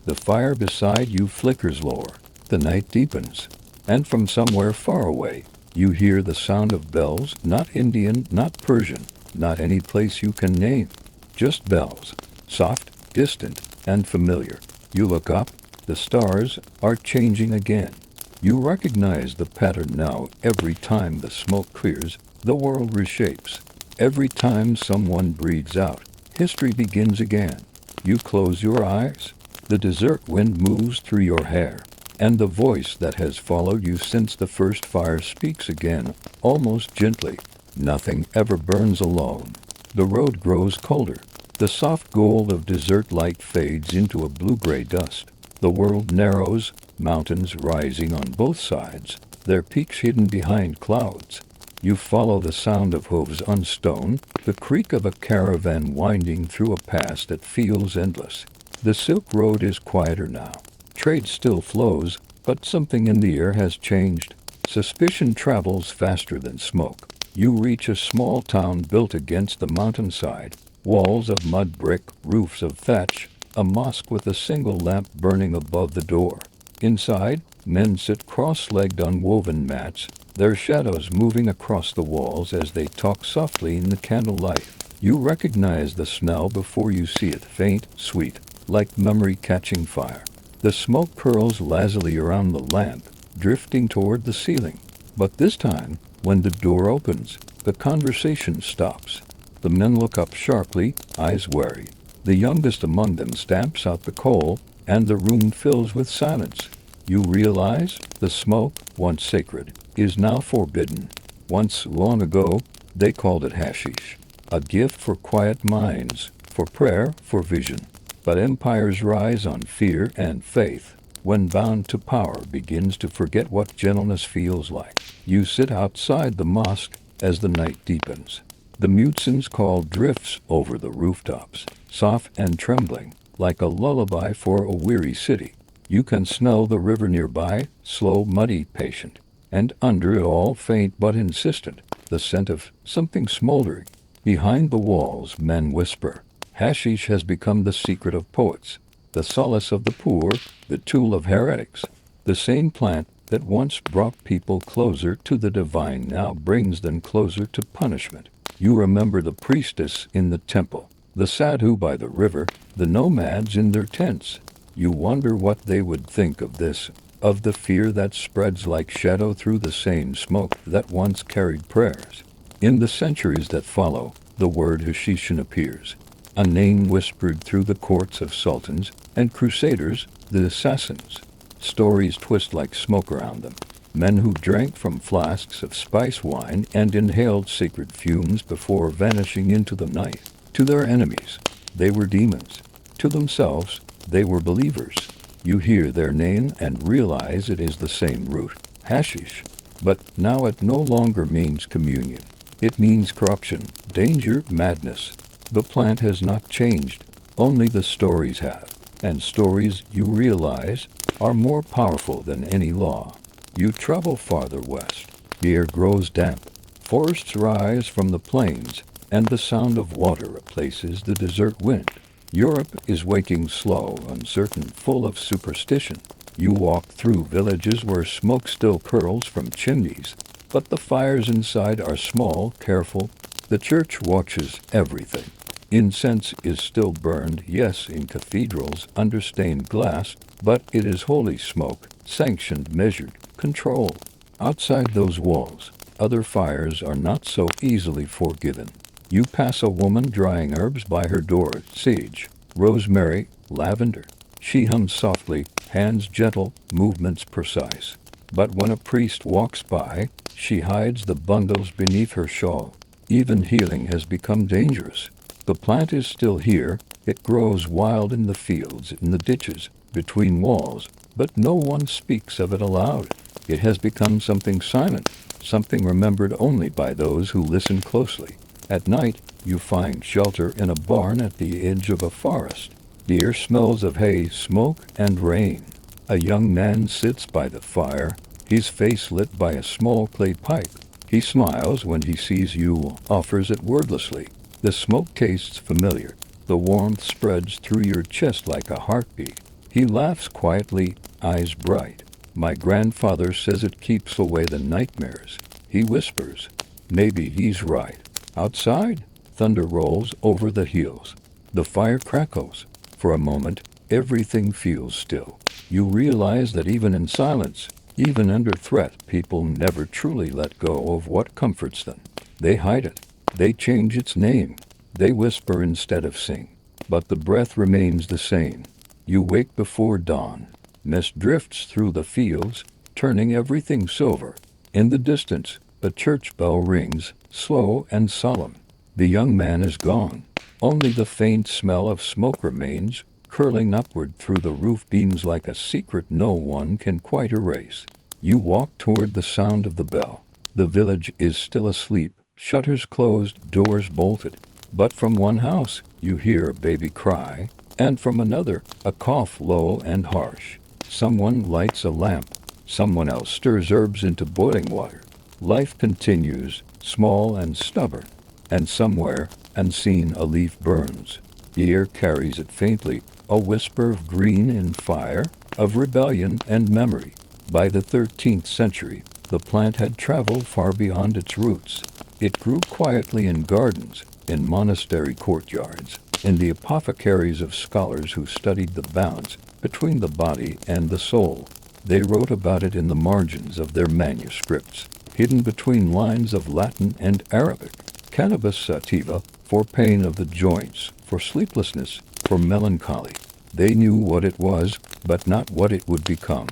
Speaker 1: The fire beside you flickers lower. The night deepens. And from somewhere far away, you hear the sound of bells, not Indian, not Persian, not any place you can name. Just bells. Soft, distant, and familiar. You look up. The stars are changing again. You recognize the pattern now. Every time the smoke clears, the world reshapes. Every time someone breathes out, history begins again. You close your eyes. The desert wind moves through your hair, and the voice that has followed you since the first fire speaks again, almost gently. Nothing ever burns alone. The road grows colder. The soft gold of desert light fades into a blue-gray dust. The world narrows, mountains rising on both sides, their peaks hidden behind clouds. You follow the sound of hooves on stone, the creak of a caravan winding through a pass that feels endless. The Silk Road is quieter now. Trade still flows, but something in the air has changed. Suspicion travels faster than smoke. You reach a small town built against the mountainside. Walls of mud brick, roofs of thatch, a mosque with a single lamp burning above the door. Inside, men sit cross-legged on woven mats, their shadows moving across the walls as they talk softly in the candlelight. You recognize the smell before you see it, faint, sweet, like memory catching fire. The smoke curls lazily around the lamp, drifting toward the ceiling. But this time, when the door opens, the conversation stops. The men look up sharply, eyes wary. The youngest among them stamps out the coal, and the room fills with silence. You realize the smoke, once sacred, is now forbidden. Once, long ago, they called it hashish, a gift for quiet minds, for prayer, for vision. But empires rise on fear and faith. When bound to power begins to forget what gentleness feels like. You sit outside the mosque as the night deepens. The muezzins call drifts over the rooftops, soft and trembling, like a lullaby for a weary city. You can smell the river nearby, slow, muddy, patient, and under it all, faint but insistent, the scent of something smoldering. Behind the walls, men whisper. Hashish has become the secret of poets, the solace of the poor, the tool of heretics. The same plant that once brought people closer to the divine now brings them closer to punishment. You remember the priestess in the temple, the sadhu by the river, the nomads in their tents. You wonder what they would think of this, of the fear that spreads like shadow through the same smoke that once carried prayers. In the centuries that follow, the word Hashishin appears, a name whispered through the courts of sultans and crusaders, the assassins. Stories twist like smoke around them. Men who drank from flasks of spice wine and inhaled sacred fumes before vanishing into the night. To their enemies, they were demons. To themselves, they were believers. You hear their name and realize it is the same root, hashish. But now it no longer means communion. It means corruption, danger, madness. The plant has not changed, only the stories have. And stories, you realize, are more powerful than any law. You travel farther west. The air grows damp. Forests rise from the plains, and the sound of water replaces the desert wind. Europe is waking slow, uncertain, full of superstition. You walk through villages where smoke still curls from chimneys, but the fires inside are small, careful. The church watches everything. Incense is still burned, yes, in cathedrals under stained glass, but it is holy smoke, sanctioned, measured, controlled. Outside those walls, other fires are not so easily forgiven. You pass a woman drying herbs by her door, sage, rosemary, lavender. She hums softly, hands gentle, movements precise. But when a priest walks by, she hides the bundles beneath her shawl. Even healing has become dangerous. The plant is still here. It grows wild in the fields, in the ditches, between walls, but no one speaks of it aloud. It has become something silent, something remembered only by those who listen closely. At night, you find shelter in a barn at the edge of a forest. The air smells of hay, smoke, and rain. A young man sits by the fire, his face lit by a small clay pipe. He smiles when he sees you, offers it wordlessly. The smoke tastes familiar. The warmth spreads through your chest like a heartbeat. He laughs quietly, eyes bright. My grandfather says it keeps away the nightmares. He whispers. Maybe he's right. Outside, thunder rolls over the hills. The fire crackles. For a moment, everything feels still. You realize that even in silence, even under threat, people never truly let go of what comforts them. They hide it. They change its name. They whisper instead of sing. But the breath remains the same. You wake before dawn. Mist drifts through the fields, turning everything silver. In the distance, a church bell rings, slow and solemn. The young man is gone. Only the faint smell of smoke remains, curling upward through the roof beams like a secret no one can quite erase. You walk toward the sound of the bell. The village is still asleep, shutters closed, doors bolted. But from one house, you hear a baby cry, and from another, a cough low and harsh. Someone lights a lamp. Someone else stirs herbs into boiling water. Life continues, small and stubborn. and somewhere, unseen, a leaf burns. The air carries it faintly, a whisper of green and fire, of rebellion and memory. By the 13th century, the plant had traveled far beyond its roots. It grew quietly in gardens, in monastery courtyards, in the apothecaries of scholars who studied the balance between the body and the soul. They wrote about it in the margins of their manuscripts, hidden between lines of Latin and Arabic. Cannabis sativa, for pain of the joints, for sleeplessness, for melancholy. They knew what it was, but not what it would become.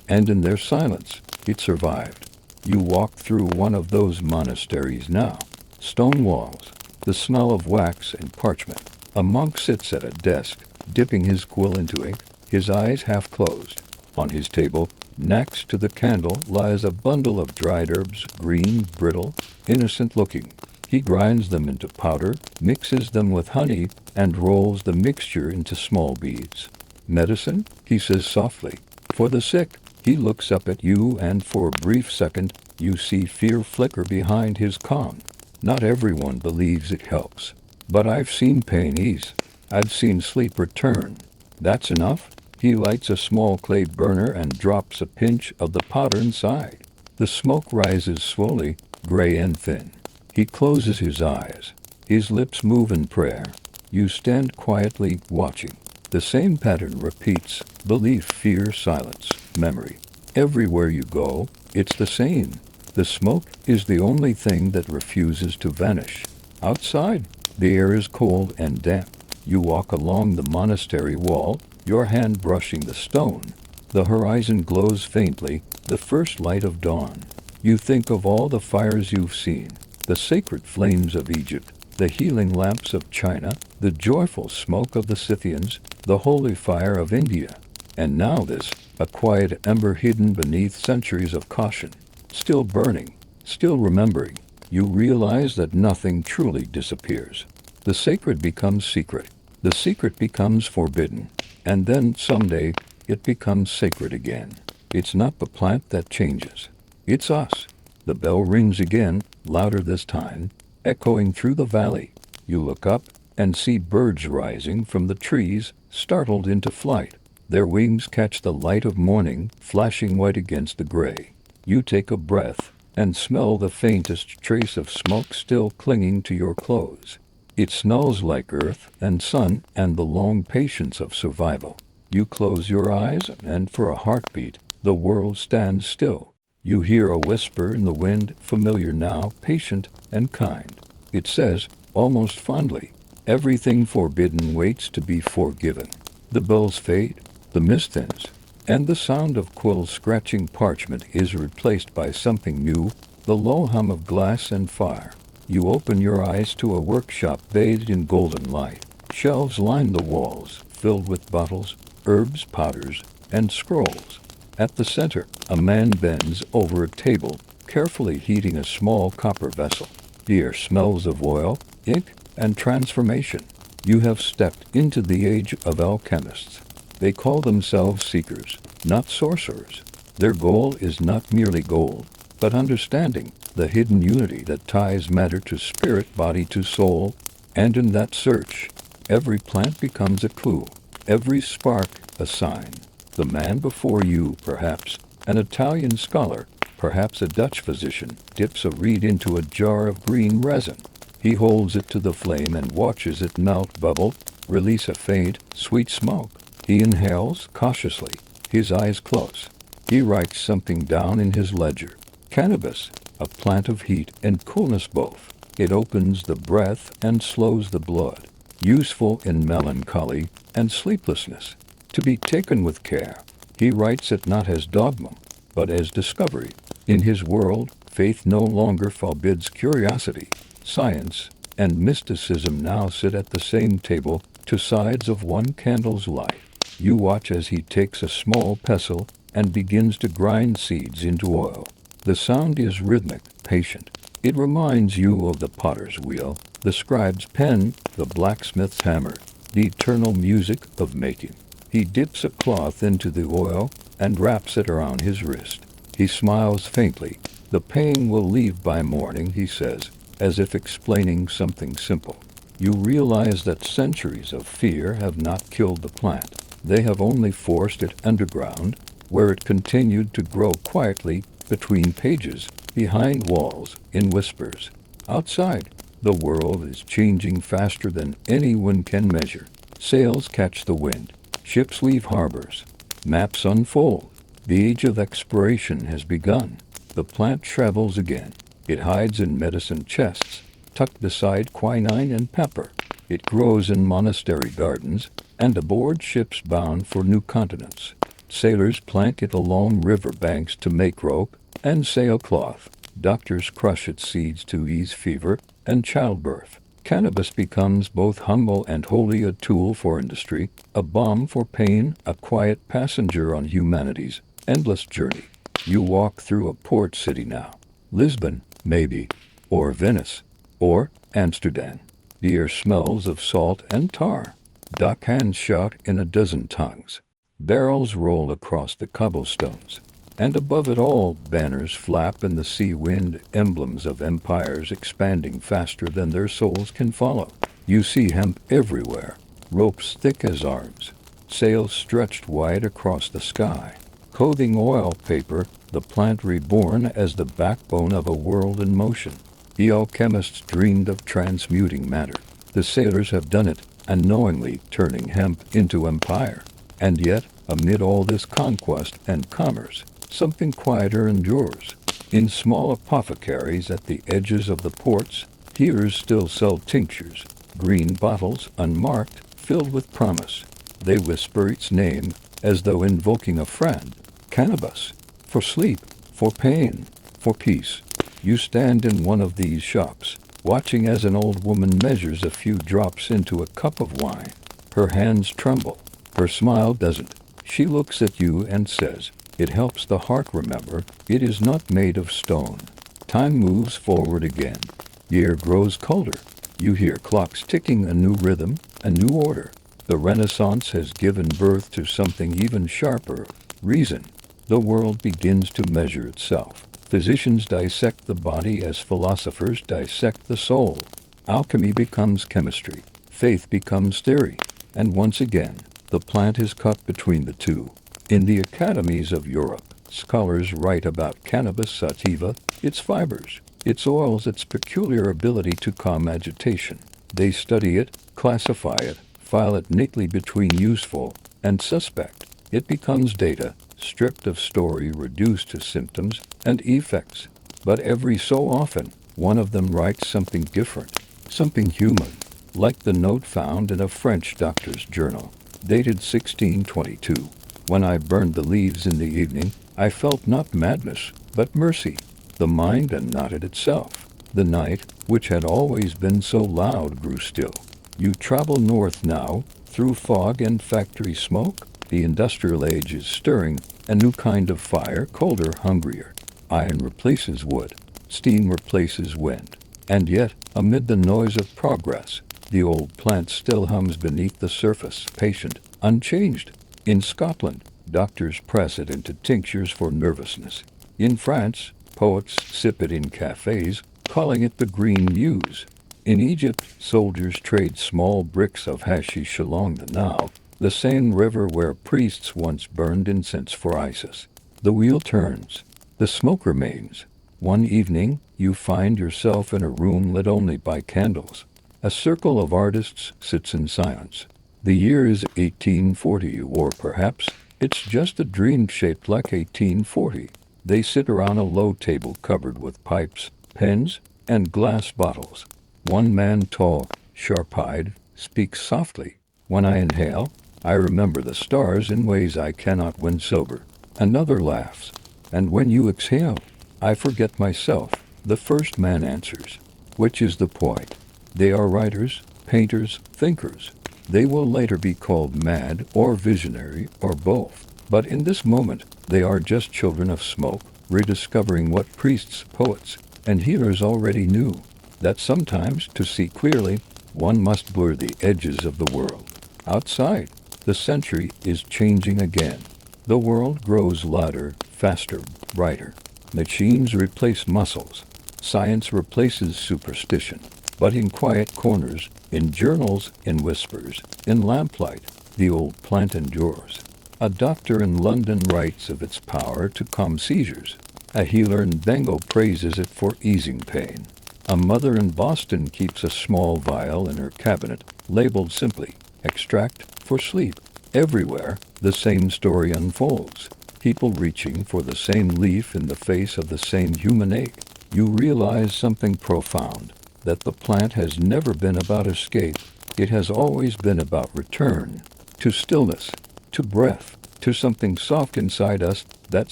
Speaker 1: And in their silence, it survived. You walk through one of those monasteries now. Stone walls, the smell of wax and parchment. A monk sits at a desk, dipping his quill into ink, his eyes half closed. On his table, next to the candle, lies a bundle of dried herbs, green, brittle, innocent-looking. He grinds them into powder, mixes them with honey, and rolls the mixture into small beads. "Medicine?" he says softly. "For the sick." He looks up at you, and for a brief second, you see fear flicker behind his calm. Not everyone believes it helps. But I've seen pain ease. I've seen sleep return. That's enough. He lights a small clay burner and drops a pinch of the powder inside. The smoke rises slowly, gray and thin. He closes his eyes. His lips move in prayer. You stand quietly, watching. The same pattern repeats: belief, fear, silence, memory. Everywhere you go, it's the same. The smoke is the only thing that refuses to vanish. Outside, the air is cold and damp. You walk along the monastery wall, your hand brushing the stone. The horizon glows faintly, the first light of dawn. You think of all the fires you've seen, the sacred flames of Egypt, the healing lamps of China, the joyful smoke of the Scythians, the holy fire of India. And now this, a quiet ember hidden beneath centuries of caution. Still burning, still remembering. You realize that nothing truly disappears. The sacred becomes secret. The secret becomes forbidden. And then, someday, it becomes sacred again. It's not the plant that changes. It's us. The bell rings again, louder this time, echoing through the valley. You look up and see birds rising from the trees, startled into flight. Their wings catch the light of morning, flashing white against the gray. You take a breath and smell the faintest trace of smoke still clinging to your clothes. It smells like earth and sun and the long patience of survival. You close your eyes, and for a heartbeat, the world stands still. You hear a whisper in the wind, familiar now, patient and kind. It says, almost fondly, everything forbidden waits to be forgiven. The bells fade, the mist thins, and the sound of quills scratching parchment is replaced by something new, the low hum of glass and fire. You open your eyes to a workshop bathed in golden light. Shelves line the walls, filled with bottles, herbs, powders, and scrolls. At the center, a man bends over a table, carefully heating a small copper vessel. The air smells of oil, ink, and transformation. You have stepped into the age of alchemists. They call themselves seekers, not sorcerers. Their goal is not merely gold, but understanding, the hidden unity that ties matter to spirit, body to soul. And in that search, every plant becomes a clue, every spark a sign. The man before you, perhaps an Italian scholar, perhaps a Dutch physician, dips a reed into a jar of green resin. He holds it to the flame and watches it melt, bubble, release a faint, sweet smoke. He inhales cautiously, his eyes close. He writes something down in his ledger. Cannabis, a plant of heat and coolness both. It opens the breath and slows the blood. Useful in melancholy and sleeplessness. To be taken with care. He writes it not as dogma, but as discovery. In his world, faith no longer forbids curiosity. Science and mysticism now sit at the same table, two sides of one candle's light. You watch as he takes a small pestle and begins to grind seeds into oil. The sound is rhythmic, patient. It reminds you of the potter's wheel, the scribe's pen, the blacksmith's hammer, the eternal music of making. He dips a cloth into the oil and wraps it around his wrist. He smiles faintly. The pain will leave by morning, he says. as if explaining something simple. You realize that centuries of fear have not killed the plant. They have only forced it underground, where it continued to grow quietly, between pages, behind walls, in whispers. Outside, the world is changing faster than anyone can measure. Sails catch the wind. Ships leave harbors. Maps unfold. The age of exploration has begun. The plant travels again. It hides in medicine chests, tucked beside quinine and pepper. It grows in monastery gardens, and aboard ships bound for new continents. Sailors plank it along river banks to make rope and sailcloth. Doctors crush its seeds to ease fever and childbirth. Cannabis becomes both humble and wholly a tool for industry, a balm for pain, a quiet passenger on humanity's endless journey. You walk through a port city now. Lisbon, maybe, or Venice, or Amsterdam. The air smells of salt and tar. Dockhands shout in a dozen tongues. Barrels roll across the cobblestones. And above it all, banners flap in the sea wind, emblems of empires expanding faster than their souls can follow. You see hemp everywhere, ropes thick as arms, sails stretched wide across the sky. Clothing oil paper, the plant reborn as the backbone of a world in motion. The alchemists dreamed of transmuting matter. The sailors have done it, unknowingly turning hemp into empire. And yet, amid all this conquest and commerce, something quieter endures. In small apothecaries at the edges of the ports, healers still sell tinctures, green bottles unmarked, filled with promise. They whisper its name, as though invoking a friend. Cannabis. For sleep, for pain, for peace. You stand in one of these shops, watching as an old woman measures a few drops into a cup of wine. Her hands tremble. Her smile doesn't. She looks at you and says, "It helps the heart remember, it is not made of stone." Time moves forward again. The air grows colder. You hear clocks ticking a new rhythm, a new order. The Renaissance has given birth to something even sharper, reason. The world begins to measure itself. Physicians dissect the body as philosophers dissect the soul. Alchemy becomes chemistry. Faith becomes theory. And once again, the plant is caught between the two. In the academies of Europe, scholars write about cannabis sativa, its fibers, its oils, its peculiar ability to calm agitation. They study it, classify it, file it neatly between useful and suspect. It becomes data, stripped of story, reduced to symptoms and effects. But every so often, one of them writes something different, something human, like the note found in a French doctor's journal, dated 1622. When I burned the leaves in the evening, I felt not madness, but mercy. The mind unknotted itself. The night, which had always been so loud, grew still. You travel north now, through fog and factory smoke. The industrial age is stirring, a new kind of fire, colder, hungrier. Iron replaces wood. Steam replaces wind. And yet, amid the noise of progress, the old plant still hums beneath the surface, patient, unchanged. In Scotland, doctors press it into tinctures for nervousness. In France, poets sip it in cafes, calling it the green muse. In Egypt, soldiers trade small bricks of hashish along the Nile, the same river where priests once burned incense for Isis. The wheel turns. The smoke remains. One evening, you find yourself in a room lit only by candles. A circle of artists sits in silence. The year is 1840, or perhaps it's just a dream shaped like 1840. They sit around a low table covered with pipes, pens, and glass bottles. One man, tall, sharp-eyed, speaks softly. When I inhale, I remember the stars in ways I cannot when sober. Another laughs. And when you exhale, I forget myself. The first man answers. Which is the point? They are writers, painters, thinkers. They will later be called mad or visionary or both. But in this moment, they are just children of smoke, rediscovering what priests, poets, and healers already knew. That sometimes, to see clearly, one must blur the edges of the world. Outside, the century is changing again. The world grows louder, faster, brighter. Machines replace muscles. Science replaces superstition, but in quiet corners, in journals, in whispers, in lamplight, the old plant endures. A doctor in London writes of its power to calm seizures. A healer in Bengal praises it for easing pain. A mother in Boston keeps a small vial in her cabinet, labeled simply, extract for sleep. Everywhere, the same story unfolds. People reaching for the same leaf in the face of the same human ache. You realize something profound, that the plant has never been about escape. It has always been about return, to stillness, to breath, to something soft inside us that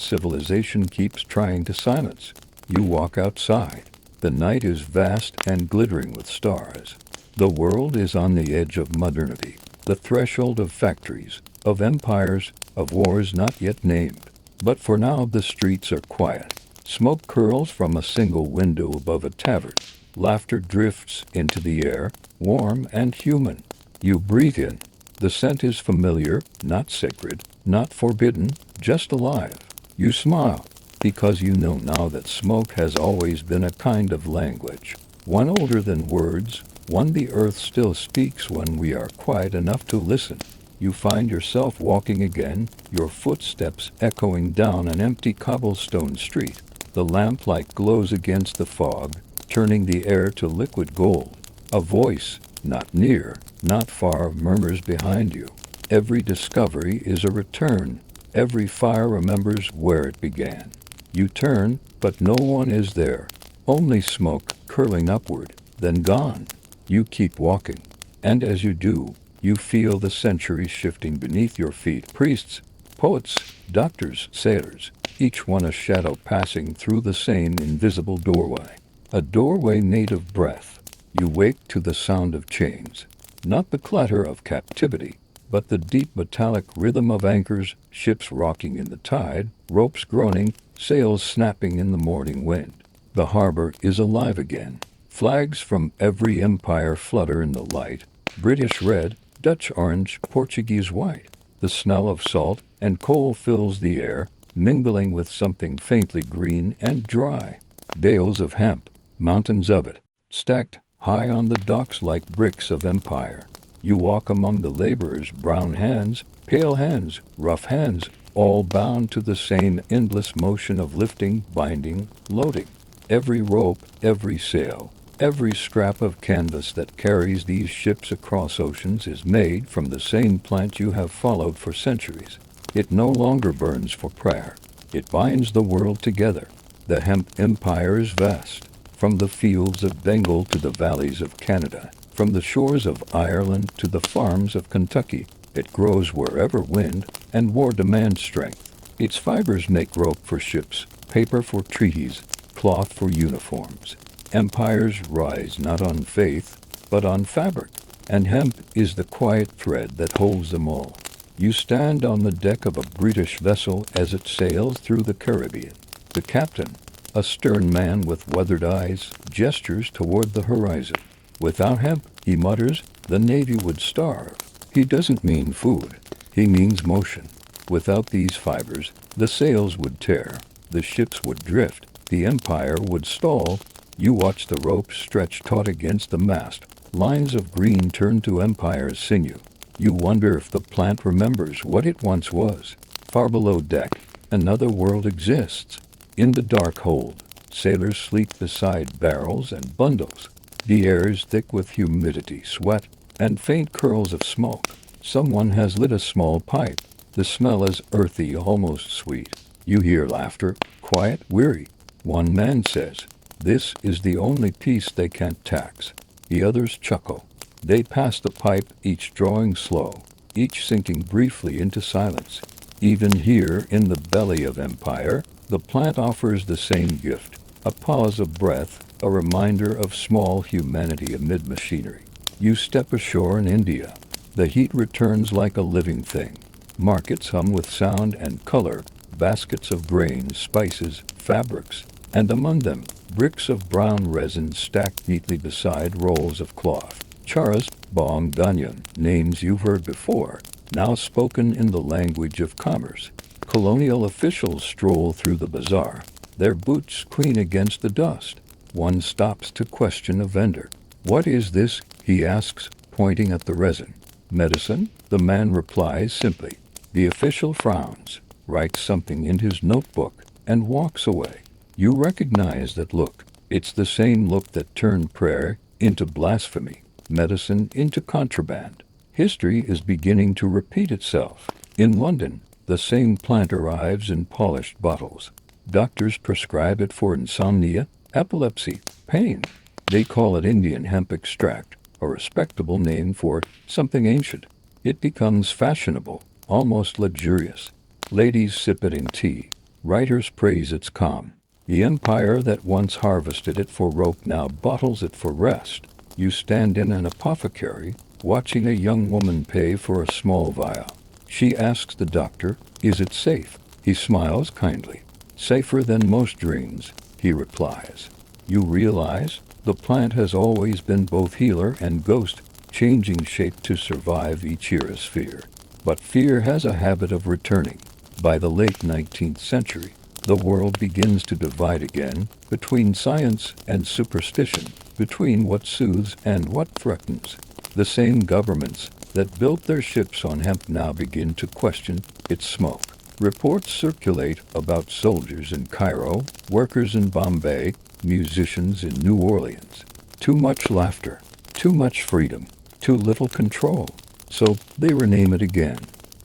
Speaker 1: civilization keeps trying to silence. You walk outside. The night is vast and glittering with stars. The world is on the edge of modernity, the threshold of factories, of empires, of wars not yet named. But for now the streets are quiet. Smoke curls from a single window above a tavern. Laughter drifts into the air, warm and human. You breathe in. The scent is familiar, not sacred, not forbidden, just alive. You smile, because you know now that smoke has always been a kind of language. One older than words, one the earth still speaks when we are quiet enough to listen. You find yourself walking again, your footsteps echoing down an empty cobblestone street. The lamplight glows against the fog, turning the air to liquid gold. A voice, not near, not far, murmurs behind you. Every discovery is a return. Every fire remembers where it began. You turn, but no one is there. Only smoke, curling upward, then gone. You keep walking. And as you do, you feel the centuries shifting beneath your feet. Priests, poets, doctors, sailors, each one a shadow passing through the same invisible doorway. A doorway made of breath. You wake to the sound of chains. Not the clatter of captivity, but the deep metallic rhythm of anchors, ships rocking in the tide, ropes groaning, sails snapping in the morning wind. The harbor is alive again. Flags from every empire flutter in the light. British red, Dutch orange, Portuguese white. The smell of salt and coal fills the air, mingling with something faintly green and dry. Bales of hemp, mountains of it, stacked high on the docks like bricks of empire. You walk among the laborers, brown hands, pale hands, rough hands, all bound to the same endless motion of lifting, binding, loading. Every rope, every sail, every scrap of canvas that carries these ships across oceans is made from the same plant you have followed for centuries. It no longer burns for prayer. It binds the world together. The hemp empire is vast. From the fields of Bengal to the valleys of Canada, from the shores of Ireland to the farms of Kentucky, it grows wherever wind and war demand strength. Its fibers make rope for ships, paper for treaties, cloth for uniforms. Empires rise not on faith, but on fabric, and hemp is the quiet thread that holds them all. You stand on the deck of a British vessel as it sails through the Caribbean. The captain, a stern man with weathered eyes, gestures toward the horizon. Without hemp, he mutters, the Navy would starve. He doesn't mean food. He means motion. Without these fibers, the sails would tear, the ships would drift, the empire would stall. You watch the ropes stretch taut against the mast. Lines of green turn to empire's sinew. You wonder if the plant remembers what it once was. Far below deck, another world exists. In the dark hold, sailors sleep beside barrels and bundles. The air is thick with humidity, sweat, and faint curls of smoke. Someone has lit a small pipe. The smell is earthy, almost sweet. You hear laughter, quiet, weary. One man says, "This is the only peace they can't tax." The others chuckle. They pass the pipe, each drawing slow, each sinking briefly into silence. Even here, in the belly of empire, the plant offers the same gift, a pause of breath, a reminder of small humanity amid machinery. You step ashore in India. The heat returns like a living thing. Markets hum with sound and color, baskets of grain, spices, fabrics, and among them, bricks of brown resin stacked neatly beside rolls of cloth. Charas, bong, danyan, names you've heard before, now spoken in the language of commerce. Colonial officials stroll through the bazaar, their boots clean against the dust. One stops to question a vendor. "What is this?" he asks, pointing at the resin. "Medicine," the man replies simply. The official frowns, writes something in his notebook, and walks away. You recognize that look. It's the same look that turned prayer into blasphemy, medicine into contraband. History is beginning to repeat itself. In London, the same plant arrives in polished bottles. Doctors prescribe it for insomnia, epilepsy, pain. They call it Indian hemp extract, a respectable name for something ancient. It becomes fashionable, almost luxurious. Ladies sip it in tea. Writers praise its calm. The empire that once harvested it for rope now bottles it for rest. You stand in an apothecary, watching a young woman pay for a small vial. She asks the doctor, "Is it safe?" He smiles kindly. "Safer than most dreams," he replies. You realize the plant has always been both healer and ghost, changing shape to survive each era's fear. But fear has a habit of returning. By the late 19th century, the world begins to divide again between science and superstition, between what soothes and what threatens. The same governments that built their ships on hemp now begin to question its smoke. Reports circulate about soldiers in Cairo, workers in Bombay, musicians in New Orleans. Too much laughter, too much freedom, too little control. So they rename it again.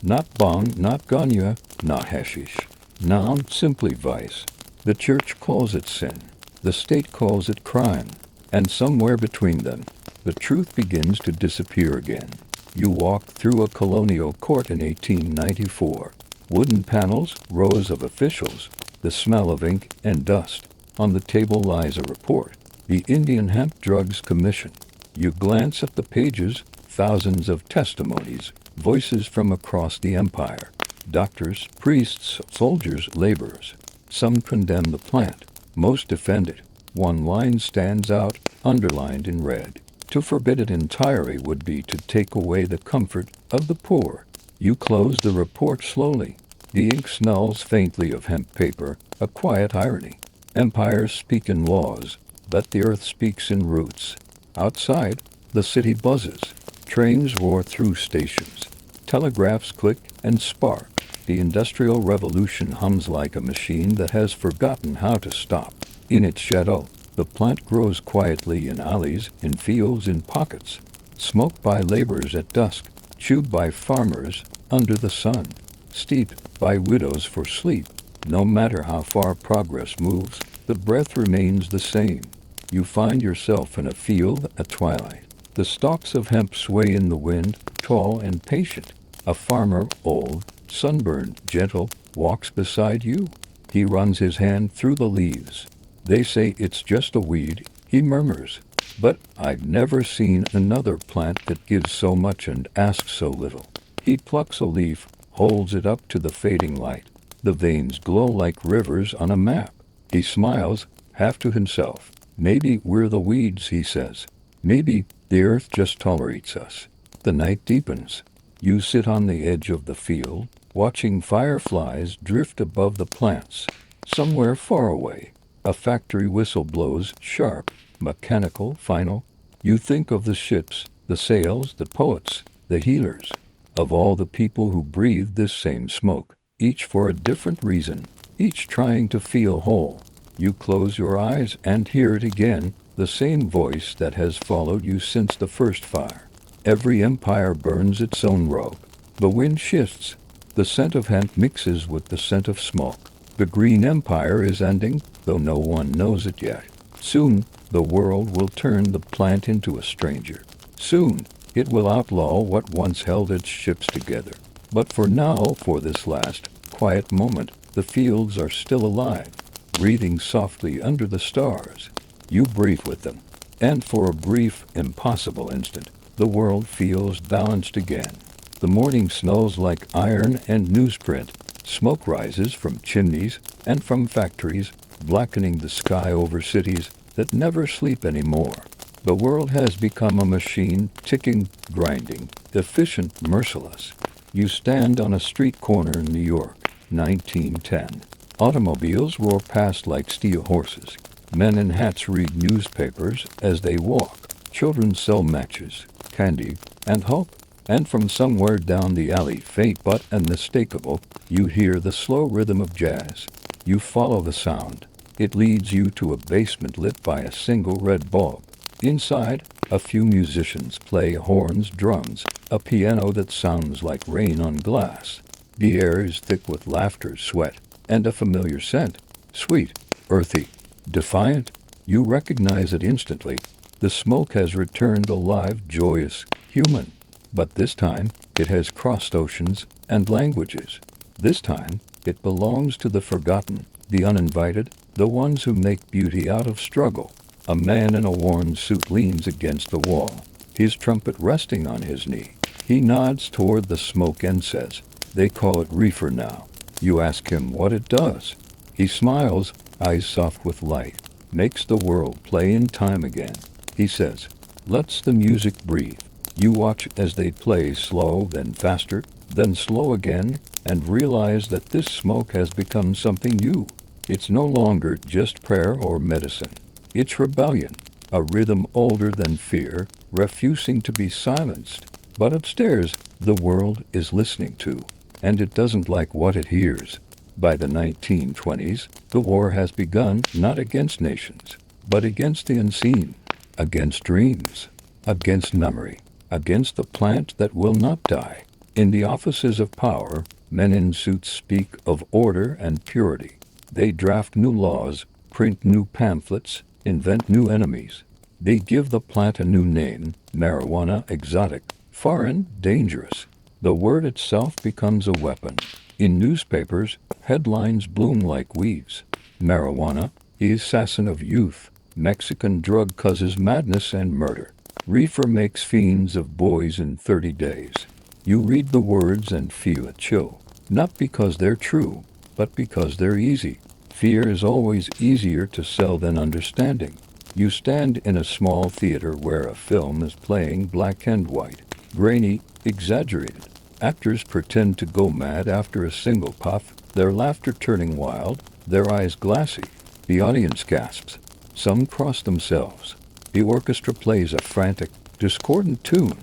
Speaker 1: Not bong, not ganya, not hashish. Now simply vice. The church calls it sin. The state calls it crime. And somewhere between them, the truth begins to disappear again. You walk through a colonial court in 1894. Wooden panels, rows of officials, the smell of ink and dust. On the table lies a report. The Indian Hemp Drugs Commission. You glance at the pages, thousands of testimonies, voices from across the empire. Doctors, priests, soldiers, laborers. Some condemn the plant. Most defend it. One line stands out, underlined in red. To forbid it entirely would be to take away the comfort of the poor. You close the report slowly. The ink smells faintly of hemp paper, a quiet irony. Empires speak in laws, but the earth speaks in roots. Outside, the city buzzes. Trains roar through stations. Telegraphs click and spark. The Industrial Revolution hums like a machine that has forgotten how to stop. In its shadow, the plant grows quietly in alleys, in fields, in pockets. Smoked by laborers at dusk, chewed by farmers under the sun, steeped by widows for sleep. No matter how far progress moves, the breath remains the same. You find yourself in a field at twilight. The stalks of hemp sway in the wind, tall and patient. A farmer, old, sunburned, gentle, walks beside you. He runs his hand through the leaves. "They say it's just a weed," he murmurs. "But I've never seen another plant that gives so much and asks so little." He plucks a leaf, holds it up to the fading light. The veins glow like rivers on a map. He smiles, half to himself. "Maybe we're the weeds," he says. "Maybe the earth just tolerates us." The night deepens. You sit on the edge of the field, watching fireflies drift above the plants. Somewhere far away, a factory whistle blows, sharp, mechanical, final. You think of the ships, the sails, the poets, the healers, of all the people who breathe this same smoke, each for a different reason, each trying to feel whole. You close your eyes and hear it again, the same voice that has followed you since the first fire. Every empire burns its own robe. The wind shifts. The scent of hemp mixes with the scent of smoke. The Green Empire is ending, though no one knows it yet. Soon, the world will turn the plant into a stranger. Soon, it will outlaw what once held its ships together. But for now, for this last, quiet moment, the fields are still alive, breathing softly under the stars. You breathe with them. And for a brief, impossible instant, the world feels balanced again. The morning smells like iron and newsprint. Smoke rises from chimneys and from factories, blackening the sky over cities that never sleep anymore. The world has become a machine, ticking, grinding, efficient, merciless. You stand on a street corner in New York, 1910. Automobiles roar past like steel horses. Men in hats read newspapers as they walk. Children sell matches, candy, and hope. And from somewhere down the alley, faint but unmistakable, you hear the slow rhythm of jazz. You follow the sound. It leads you to a basement lit by a single red bulb. Inside, a few musicians play horns, drums, a piano that sounds like rain on glass. The air is thick with laughter, sweat, and a familiar scent. Sweet, earthy, defiant. You recognize it instantly. The smoke has returned alive, joyous, human. But this time, it has crossed oceans and languages. This time, it belongs to the forgotten, the uninvited, the ones who make beauty out of struggle. A man in a worn suit leans against the wall, his trumpet resting on his knee. He nods toward the smoke and says, "They call it reefer now." You ask him what it does. He smiles, eyes soft with light, makes the world play in time again. He says, "Let's the music breathe." You watch as they play, slow, then faster, then slow again, and realize that this smoke has become something new. It's no longer just prayer or medicine. It's rebellion, a rhythm older than fear, refusing to be silenced. But upstairs, the world is listening to, and it doesn't like what it hears. By the 1920s, the war has begun not against nations, but against the unseen, against dreams, against memory, against the plant that will not die. In the offices of power, men in suits speak of order and purity. They draft new laws, print new pamphlets, invent new enemies. They give the plant a new name, marijuana, exotic, foreign, dangerous. The word itself becomes a weapon. In newspapers, headlines bloom like weeds. Marijuana, the assassin of youth. Mexican drug causes madness and murder. Reefer makes fiends of boys in 30 days. You read the words and feel a chill. Not because they're true, but because they're easy. Fear is always easier to sell than understanding. You stand in a small theater where a film is playing, black and white, grainy, exaggerated. Actors pretend to go mad after a single puff, their laughter turning wild, their eyes glassy. The audience gasps. Some cross themselves. The orchestra plays a frantic, discordant tune.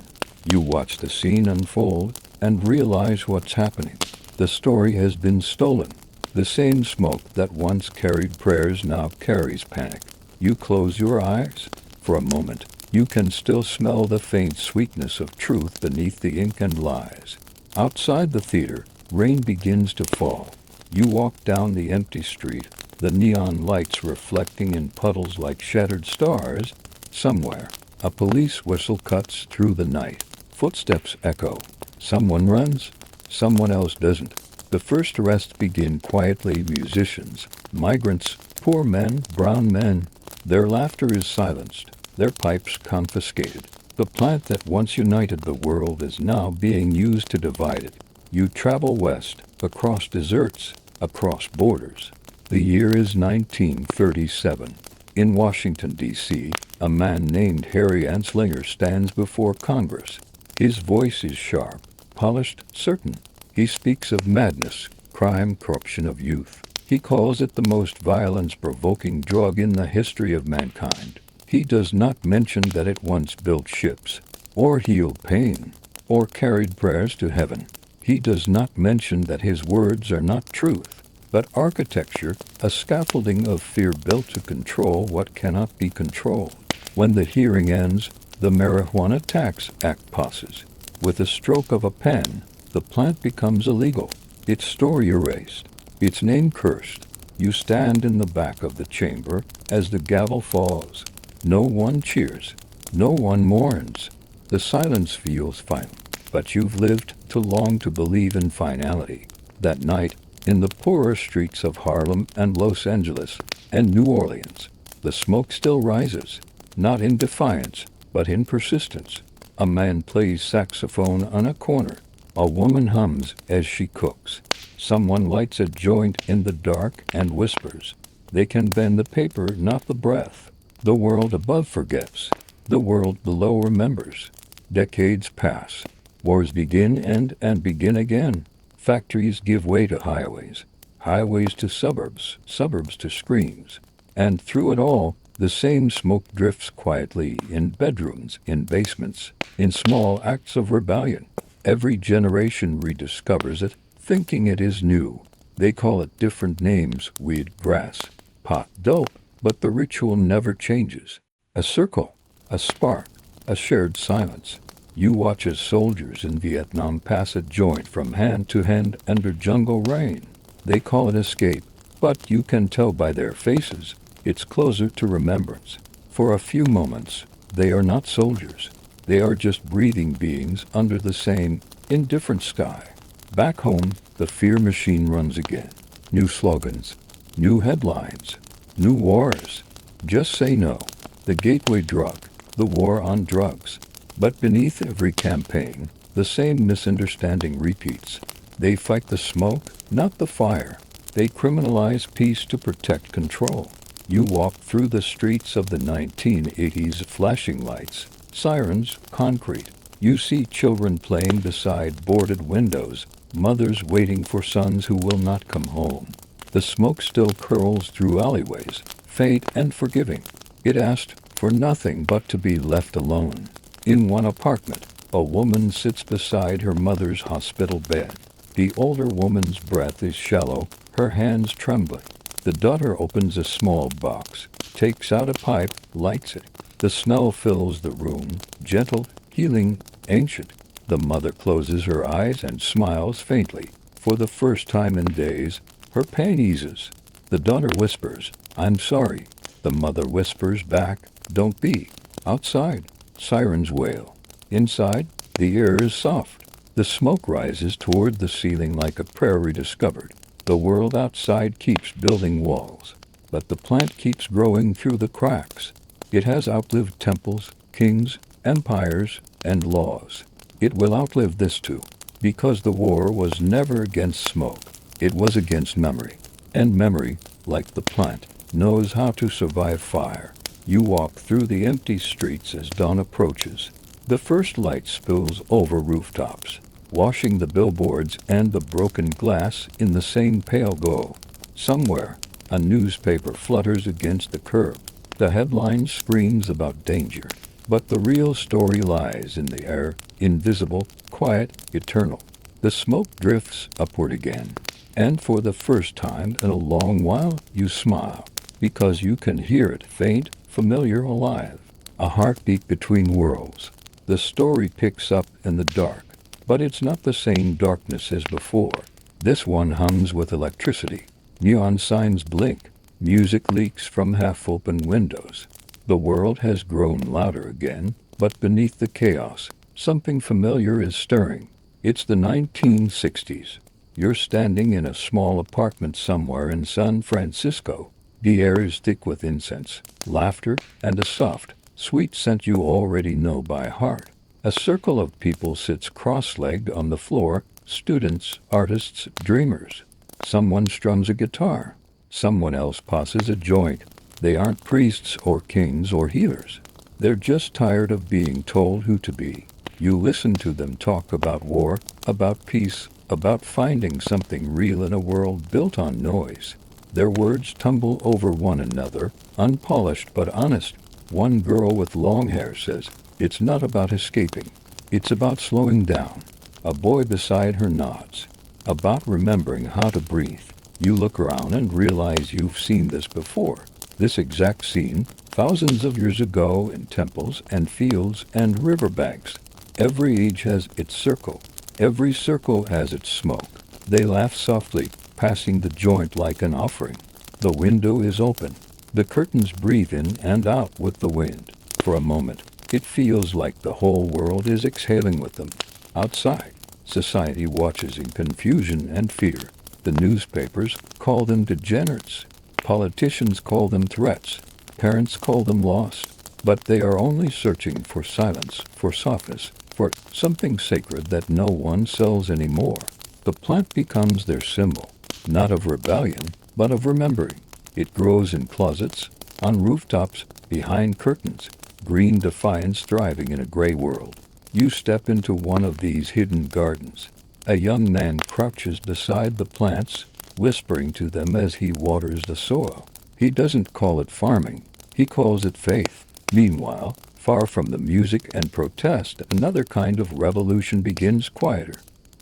Speaker 1: You watch the scene unfold and realize what's happening. The story has been stolen. The same smoke that once carried prayers now carries panic. You close your eyes. For a moment, you can still smell the faint sweetness of truth beneath the ink and lies. Outside the theater, rain begins to fall. You walk down the empty street, the neon lights reflecting in puddles like shattered stars. Somewhere, a police whistle cuts through the night. Footsteps echo. Someone runs, someone else doesn't. The first arrests begin quietly. Musicians, migrants, poor men, brown men. Their laughter is silenced, their pipes confiscated. The plant that once united the world is now being used to divide it. You travel west, across deserts, across borders. The year is 1937. In Washington, D.C., a man named Harry Anslinger stands before Congress. His voice is sharp, polished, certain. He speaks of madness, crime, corruption of youth. He calls it the most violence-provoking drug in the history of mankind. He does not mention that it once built ships, or healed pain, or carried prayers to heaven. He does not mention that his words are not truth, but architecture, a scaffolding of fear built to control what cannot be controlled. When the hearing ends, the Marijuana Tax Act passes. With a stroke of a pen, the plant becomes illegal, its story erased, its name cursed. You stand in the back of the chamber as the gavel falls. No one cheers, no one mourns. The silence feels final, but you've lived too long to believe in finality. That night, in the poorer streets of Harlem and Los Angeles and New Orleans, the smoke still rises, not in defiance, but in persistence. A man plays saxophone on a corner. A woman hums as she cooks. Someone lights a joint in the dark and whispers. They can bend the paper, not the breath. The world above forgets. The world below remembers. Decades pass. Wars begin and begin again. Factories give way to highways. Highways to suburbs. Suburbs to screams. And through it all, the same smoke drifts quietly in bedrooms, in basements, in small acts of rebellion. Every generation rediscovers it, thinking it is new. They call it different names, weed, grass, pot, dope, but the ritual never changes. A circle, a spark, a shared silence. You watch as soldiers in Vietnam pass a joint from hand to hand under jungle rain. They call it escape, but you can tell by their faces, it's closer to remembrance. For a few moments, they are not soldiers. They are just breathing beings under the same, indifferent sky. Back home, the fear machine runs again. New slogans, new headlines, new wars. Just say no. The gateway drug, the war on drugs. But beneath every campaign, the same misunderstanding repeats. They fight the smoke, not the fire. They criminalize peace to protect control. You walk through the streets of the 1980s, flashing lights, sirens, concrete. You see children playing beside boarded windows, mothers waiting for sons who will not come home. The smoke still curls through alleyways, faint and forgiving. It asked for nothing but to be left alone. In one apartment, a woman sits beside her mother's hospital bed. The older woman's breath is shallow, her hands trembling. The daughter opens a small box, takes out a pipe, lights it. The smell fills the room, gentle, healing, ancient. The mother closes her eyes and smiles faintly. For the first time in days, her pain eases. The daughter whispers, "I'm sorry." The mother whispers back, "Don't be." Outside, sirens wail. Inside, the air is soft. The smoke rises toward the ceiling like a prayer rediscovered. The world outside keeps building walls, but the plant keeps growing through the cracks. It has outlived temples, kings, empires, and laws. It will outlive this too, because the war was never against smoke. It was against memory. And memory, like the plant, knows how to survive fire. You walk through the empty streets as dawn approaches. The first light spills over rooftops, washing the billboards and the broken glass in the same pale glow. Somewhere, a newspaper flutters against the curb. The headline screams about danger, but the real story lies in the air, invisible, quiet, eternal. The smoke drifts upward again, and for the first time in a long while, you smile, because you can hear it, faint, familiar, alive. A heartbeat between worlds. The story picks up in the dark, but it's not the same darkness as before. This one hums with electricity. Neon signs blink. Music leaks from half-open windows. The world has grown louder again, but beneath the chaos, something familiar is stirring. It's the 1960s. You're standing in a small apartment somewhere in San Francisco. The air is thick with incense, laughter, and a soft, sweet scent you already know by heart. A circle of people sits cross-legged on the floor, students, artists, dreamers. Someone strums a guitar. Someone else passes a joint. They aren't priests or kings or healers. They're just tired of being told who to be. You listen to them talk about war, about peace, about finding something real in a world built on noise. Their words tumble over one another, unpolished but honest. One girl with long hair says, "It's not about escaping. It's about slowing down." A boy beside her nods. About remembering how to breathe. You look around and realize you've seen this before. This exact scene, thousands of years ago in temples and fields and riverbanks. Every age has its circle. Every circle has its smoke. They laugh softly, passing the joint like an offering. The window is open. The curtains breathe in and out with the wind. For a moment, it feels like the whole world is exhaling with them. Outside, society watches in confusion and fear. The newspapers call them degenerates. Politicians call them threats. Parents call them lost. But they are only searching for silence, for softness, for something sacred that no one sells anymore. The plant becomes their symbol, not of rebellion, but of remembering. It grows in closets, on rooftops, behind curtains, green defiance thriving in a gray world. You step into one of these hidden gardens. A young man crouches beside the plants, whispering to them as he waters the soil. He doesn't call it farming, he calls it faith. Meanwhile, far from the music and protest, another kind of revolution begins, quieter,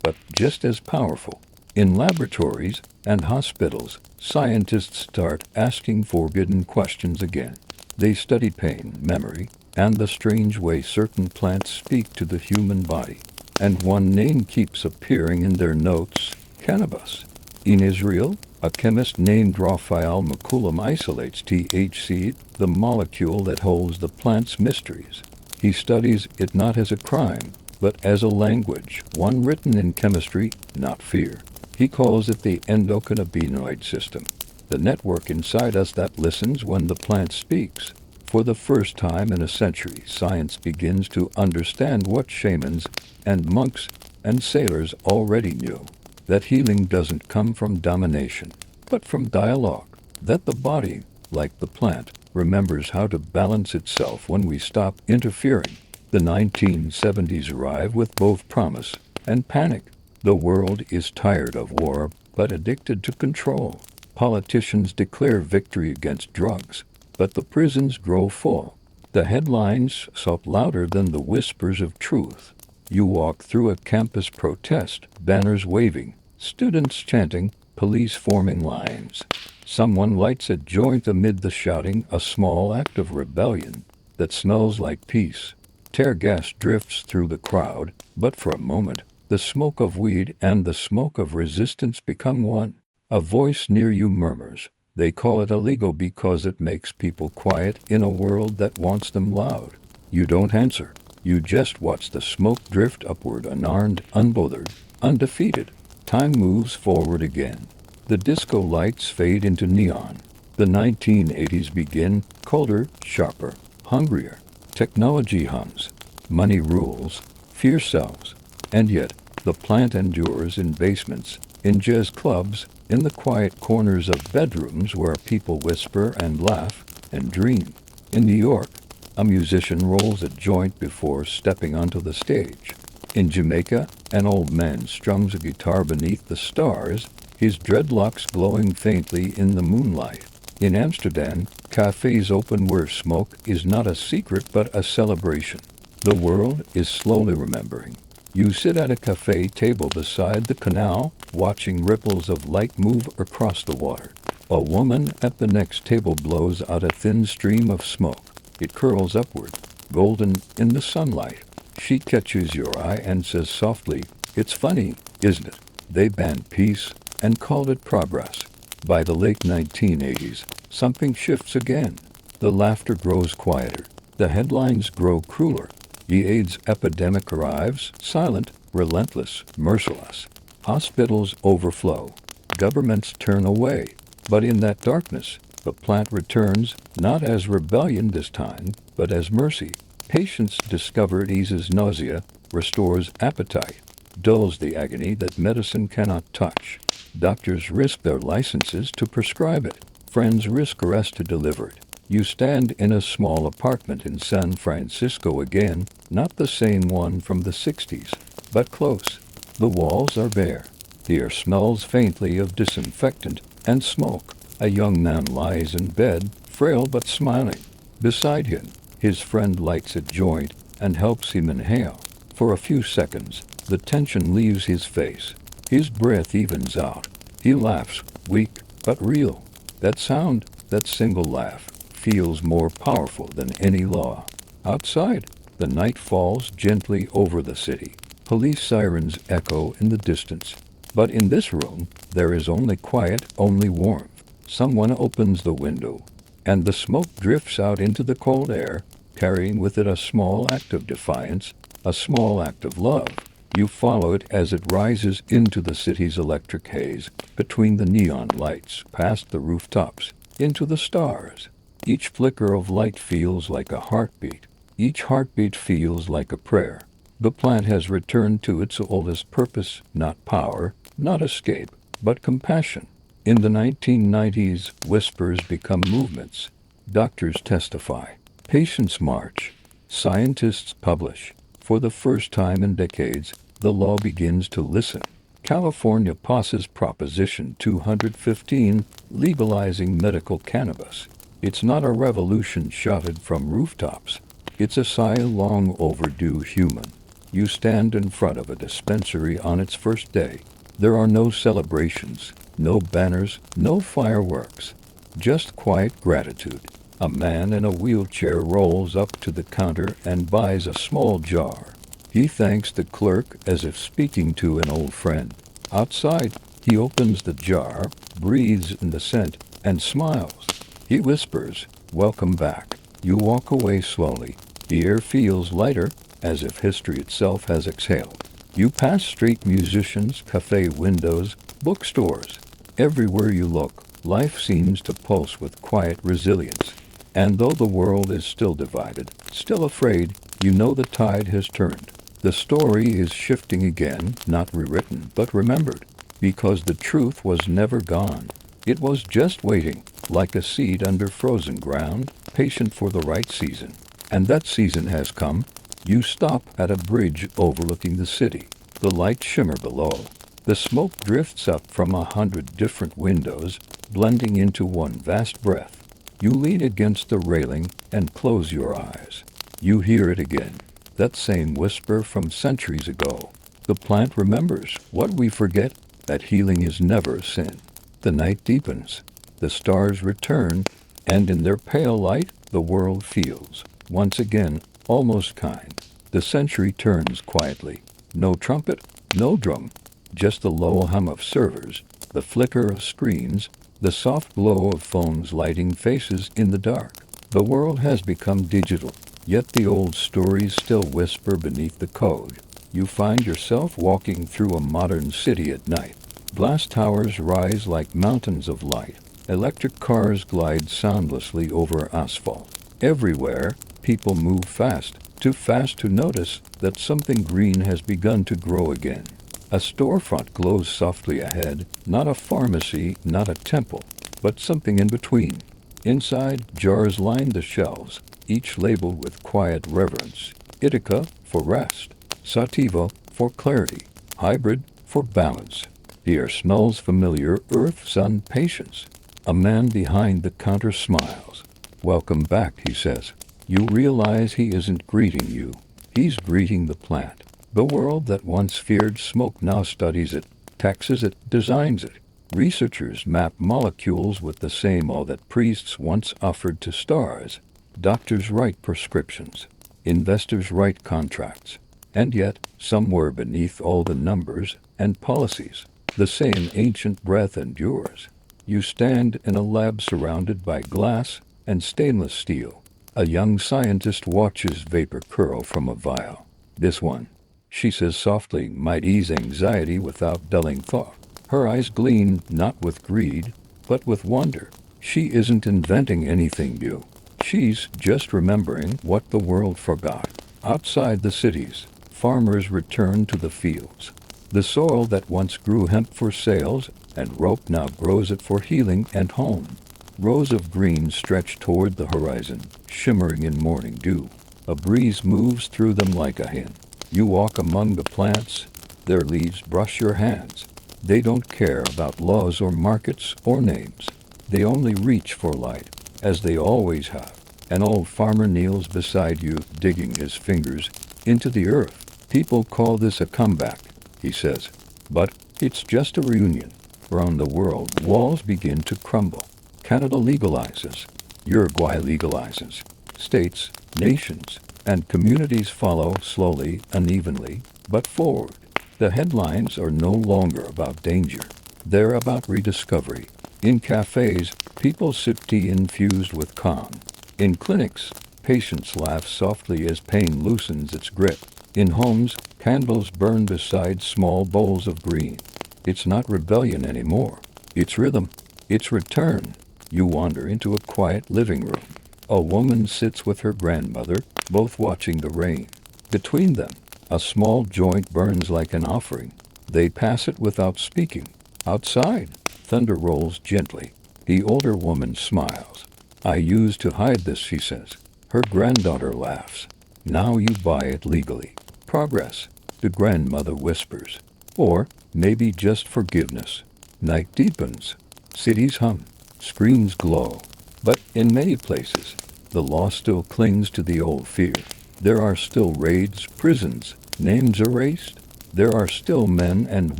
Speaker 1: but just as powerful. In laboratories and hospitals, scientists start asking forbidden questions again. They study pain, memory, and the strange way certain plants speak to the human body. And one name keeps appearing in their notes: cannabis. In Israel, a chemist named Raphael Mekulam isolates THC, the molecule that holds the plant's mysteries. He studies it not as a crime, but as a language, one written in chemistry, not fear. He calls it the endocannabinoid system, the network inside us that listens when the plant speaks. For the first time in a century, science begins to understand what shamans and monks and sailors already knew: that healing doesn't come from domination, but from dialogue, that the body, like the plant, remembers how to balance itself when we stop interfering. The 1970s arrive with both promise and panic. The world is tired of war, but addicted to control. Politicians declare victory against drugs, but the prisons grow full. The headlines sound louder than the whispers of truth. You walk through a campus protest, banners waving, students chanting, police forming lines. Someone lights a joint amid the shouting, a small act of rebellion that smells like peace. Tear gas drifts through the crowd, but for a moment, the smoke of weed and the smoke of resistance become one. A voice near you murmurs. They call it illegal because it makes people quiet in a world that wants them loud. You don't answer. You just watch the smoke drift upward, unarmed, unbothered, undefeated. Time moves forward again. The disco lights fade into neon. The 1980s begin, colder, sharper, hungrier. Technology hums. Money rules. Fear sells. And yet, the plant endures in basements, in jazz clubs, in the quiet corners of bedrooms where people whisper and laugh and dream. In New York, a musician rolls a joint before stepping onto the stage. In Jamaica, an old man strums a guitar beneath the stars, his dreadlocks glowing faintly in the moonlight. In Amsterdam, cafes open where smoke is not a secret but a celebration. The world is slowly remembering. You sit at a cafe table beside the canal, watching ripples of light move across the water. A woman at the next table blows out a thin stream of smoke. It curls upward, golden in the sunlight. She catches your eye and says softly, "It's funny, isn't it? They banned peace and called it progress." By the late 1980s, something shifts again. The laughter grows quieter. The headlines grow crueler. The AIDS epidemic arrives, silent, relentless, merciless. Hospitals overflow. Governments turn away. But in that darkness, the plant returns, not as rebellion this time, but as mercy. Patients discover it eases nausea, restores appetite, dulls the agony that medicine cannot touch. Doctors risk their licenses to prescribe it. Friends risk arrest to deliver it. You stand in a small apartment in San Francisco again, not the same one from the 60s, but close. The walls are bare. The air smells faintly of disinfectant and smoke. A young man lies in bed, frail but smiling. Beside him, his friend lights a joint and helps him inhale. For a few seconds, the tension leaves his face. His breath evens out. He laughs, weak but real. That sound, that single laugh, feels more powerful than any law. Outside, the night falls gently over the city. Police sirens echo in the distance. But in this room, there is only quiet, only warmth. Someone opens the window, and the smoke drifts out into the cold air, carrying with it a small act of defiance, a small act of love. You follow it as it rises into the city's electric haze, between the neon lights, past the rooftops, into the stars. Each flicker of light feels like a heartbeat. Each heartbeat feels like a prayer. The plant has returned to its oldest purpose, not power, not escape, but compassion. In the 1990s, whispers become movements. Doctors testify. Patients march. Scientists publish. For the first time in decades, the law begins to listen. California passes Proposition 215, legalizing medical cannabis. It's not a revolution shouted from rooftops. It's a sigh long overdue human. You stand in front of a dispensary on its first day. There are no celebrations, no banners, no fireworks. Just quiet gratitude. A man in a wheelchair rolls up to the counter and buys a small jar. He thanks the clerk as if speaking to an old friend. Outside, he opens the jar, breathes in the scent, and smiles. He whispers, "Welcome back." You walk away slowly. The air feels lighter, as if history itself has exhaled. You pass street musicians, cafe windows, bookstores. Everywhere you look, life seems to pulse with quiet resilience. And though the world is still divided, still afraid, you know the tide has turned. The story is shifting again, not rewritten, but remembered, because the truth was never gone. It was just waiting, like a seed under frozen ground, patient for the right season. And that season has come. You stop at a bridge overlooking the city. The lights shimmer below. The smoke drifts up from 100 different windows, blending into one vast breath. You lean against the railing and close your eyes. You hear it again, that same whisper from centuries ago. The plant remembers what we forget, that healing is never a sin. The night deepens. The stars return, and in their pale light, the world feels, once again, almost kind. The century turns quietly. No trumpet, no drum, just the low hum of servers, the flicker of screens, the soft glow of phones lighting faces in the dark. The world has become digital, yet the old stories still whisper beneath the code. You find yourself walking through a modern city at night. Glass towers rise like mountains of light. Electric cars glide soundlessly over asphalt. Everywhere, people move fast, too fast to notice that something green has begun to grow again. A storefront glows softly ahead, not a pharmacy, not a temple, but something in between. Inside, jars line the shelves, each labeled with quiet reverence. Indica for rest, sativa for clarity, hybrid for balance. The air smells familiar, earth, sun, patience. A man behind the counter smiles. "Welcome back," he says. You realize he isn't greeting you. He's greeting the plant. The world that once feared smoke now studies it, taxes it, designs it. Researchers map molecules with the same awe that priests once offered to stars. Doctors write prescriptions. Investors write contracts. And yet, somewhere beneath all the numbers and policies, the same ancient breath endures. You stand in a lab surrounded by glass and stainless steel. A young scientist watches vapor curl from a vial. "This one," she says softly, "might ease anxiety without dulling thought." Her eyes gleam not with greed, but with wonder. She isn't inventing anything new. She's just remembering what the world forgot. Outside the cities, farmers return to the fields. The soil that once grew hemp for sales and rope now grows it for healing and home. Rows of green stretch toward the horizon, shimmering in morning dew. A breeze moves through them like a hint. You walk among the plants. Their leaves brush your hands. They don't care about laws or markets or names. They only reach for light, as they always have. An old farmer kneels beside you, digging his fingers into the earth. "People call this a comeback," he says. "But it's just a reunion." Around the world, walls begin to crumble. Canada legalizes. Uruguay legalizes. States, nations, and communities follow slowly, unevenly, but forward. The headlines are no longer about danger. They're about rediscovery. In cafes, people sip tea infused with calm. In clinics, patients laugh softly as pain loosens its grip. In homes, candles burn beside small bowls of green. It's not rebellion anymore. It's rhythm. It's return. You wander into a quiet living room. A woman sits with her grandmother, both watching the rain. Between them, a small joint burns like an offering. They pass it without speaking. Outside, thunder rolls gently. The older woman smiles. "I used to hide this," she says. Her granddaughter laughs. "Now you buy it legally." Progress, the grandmother whispers. Or maybe just forgiveness. Night deepens. Cities hum. Screens glow. But in many places, the law still clings to the old fear. There are still raids, prisons, names erased. There are still men and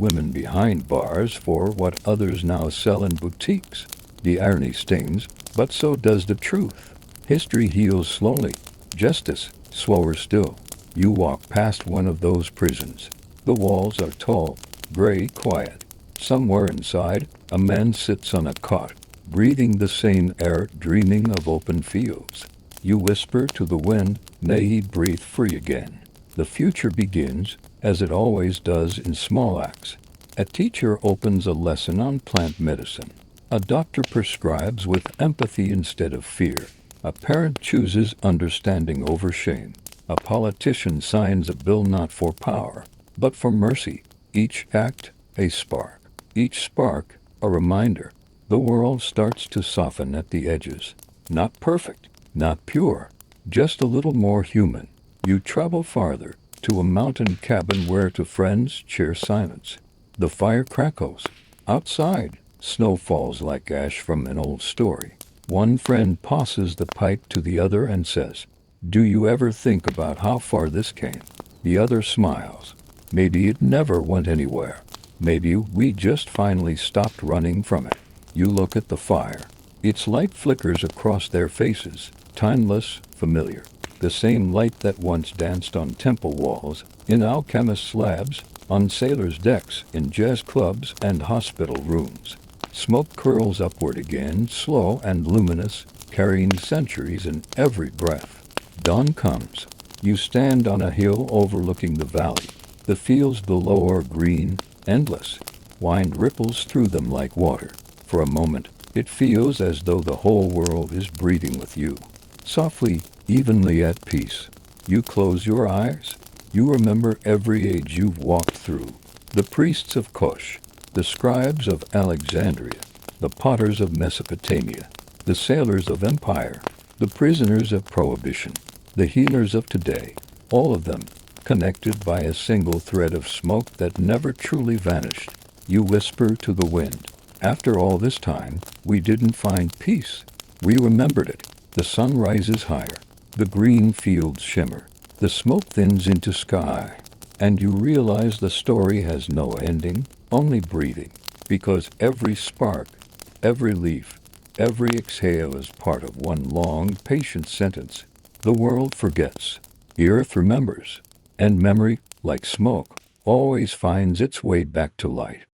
Speaker 1: women behind bars for what others now sell in boutiques. The irony stings, but so does the truth. History heals slowly. Justice, slower still. You walk past one of those prisons. The walls are tall, gray, quiet. Somewhere inside, a man sits on a cot, breathing the same air, dreaming of open fields. You whisper to the wind, may he breathe free again. The future begins, as it always does in small acts. A teacher opens a lesson on plant medicine. A doctor prescribes with empathy instead of fear. A parent chooses understanding over shame. A politician signs a bill not for power, but for mercy. Each act, a spark. Each spark, a reminder. The world starts to soften at the edges. Not perfect, not pure, just a little more human. You travel farther, to a mountain cabin where two friends share silence. The fire crackles. Outside, snow falls like ash from an old story. One friend passes the pipe to the other and says, do you ever think about how far this came? The other smiles. Maybe it never went anywhere. Maybe we just finally stopped running from it. You look at the fire. Its light flickers across their faces, timeless, familiar. The same light that once danced on temple walls, in alchemists' labs, on sailors' decks, in jazz clubs and hospital rooms. Smoke curls upward again, slow and luminous, carrying centuries in every breath. Dawn comes. You stand on a hill overlooking the valley. The fields below are green, endless. Wind ripples through them like water. For a moment, it feels as though the whole world is breathing with you. Softly, evenly at peace. You close your eyes. You remember every age you've walked through. The priests of Kush, the scribes of Alexandria, the potters of Mesopotamia, the sailors of empire, the prisoners of prohibition, the healers of today, all of them connected by a single thread of smoke that never truly vanished. You whisper to the wind, after all this time, we didn't find peace. We remembered it. The sun rises higher. The green fields shimmer. The smoke thins into sky. And you realize the story has no ending, only breathing. Because every spark, every leaf, every exhale is part of one long, patient sentence. The world forgets. The earth remembers. And memory, like smoke, always finds its way back to light.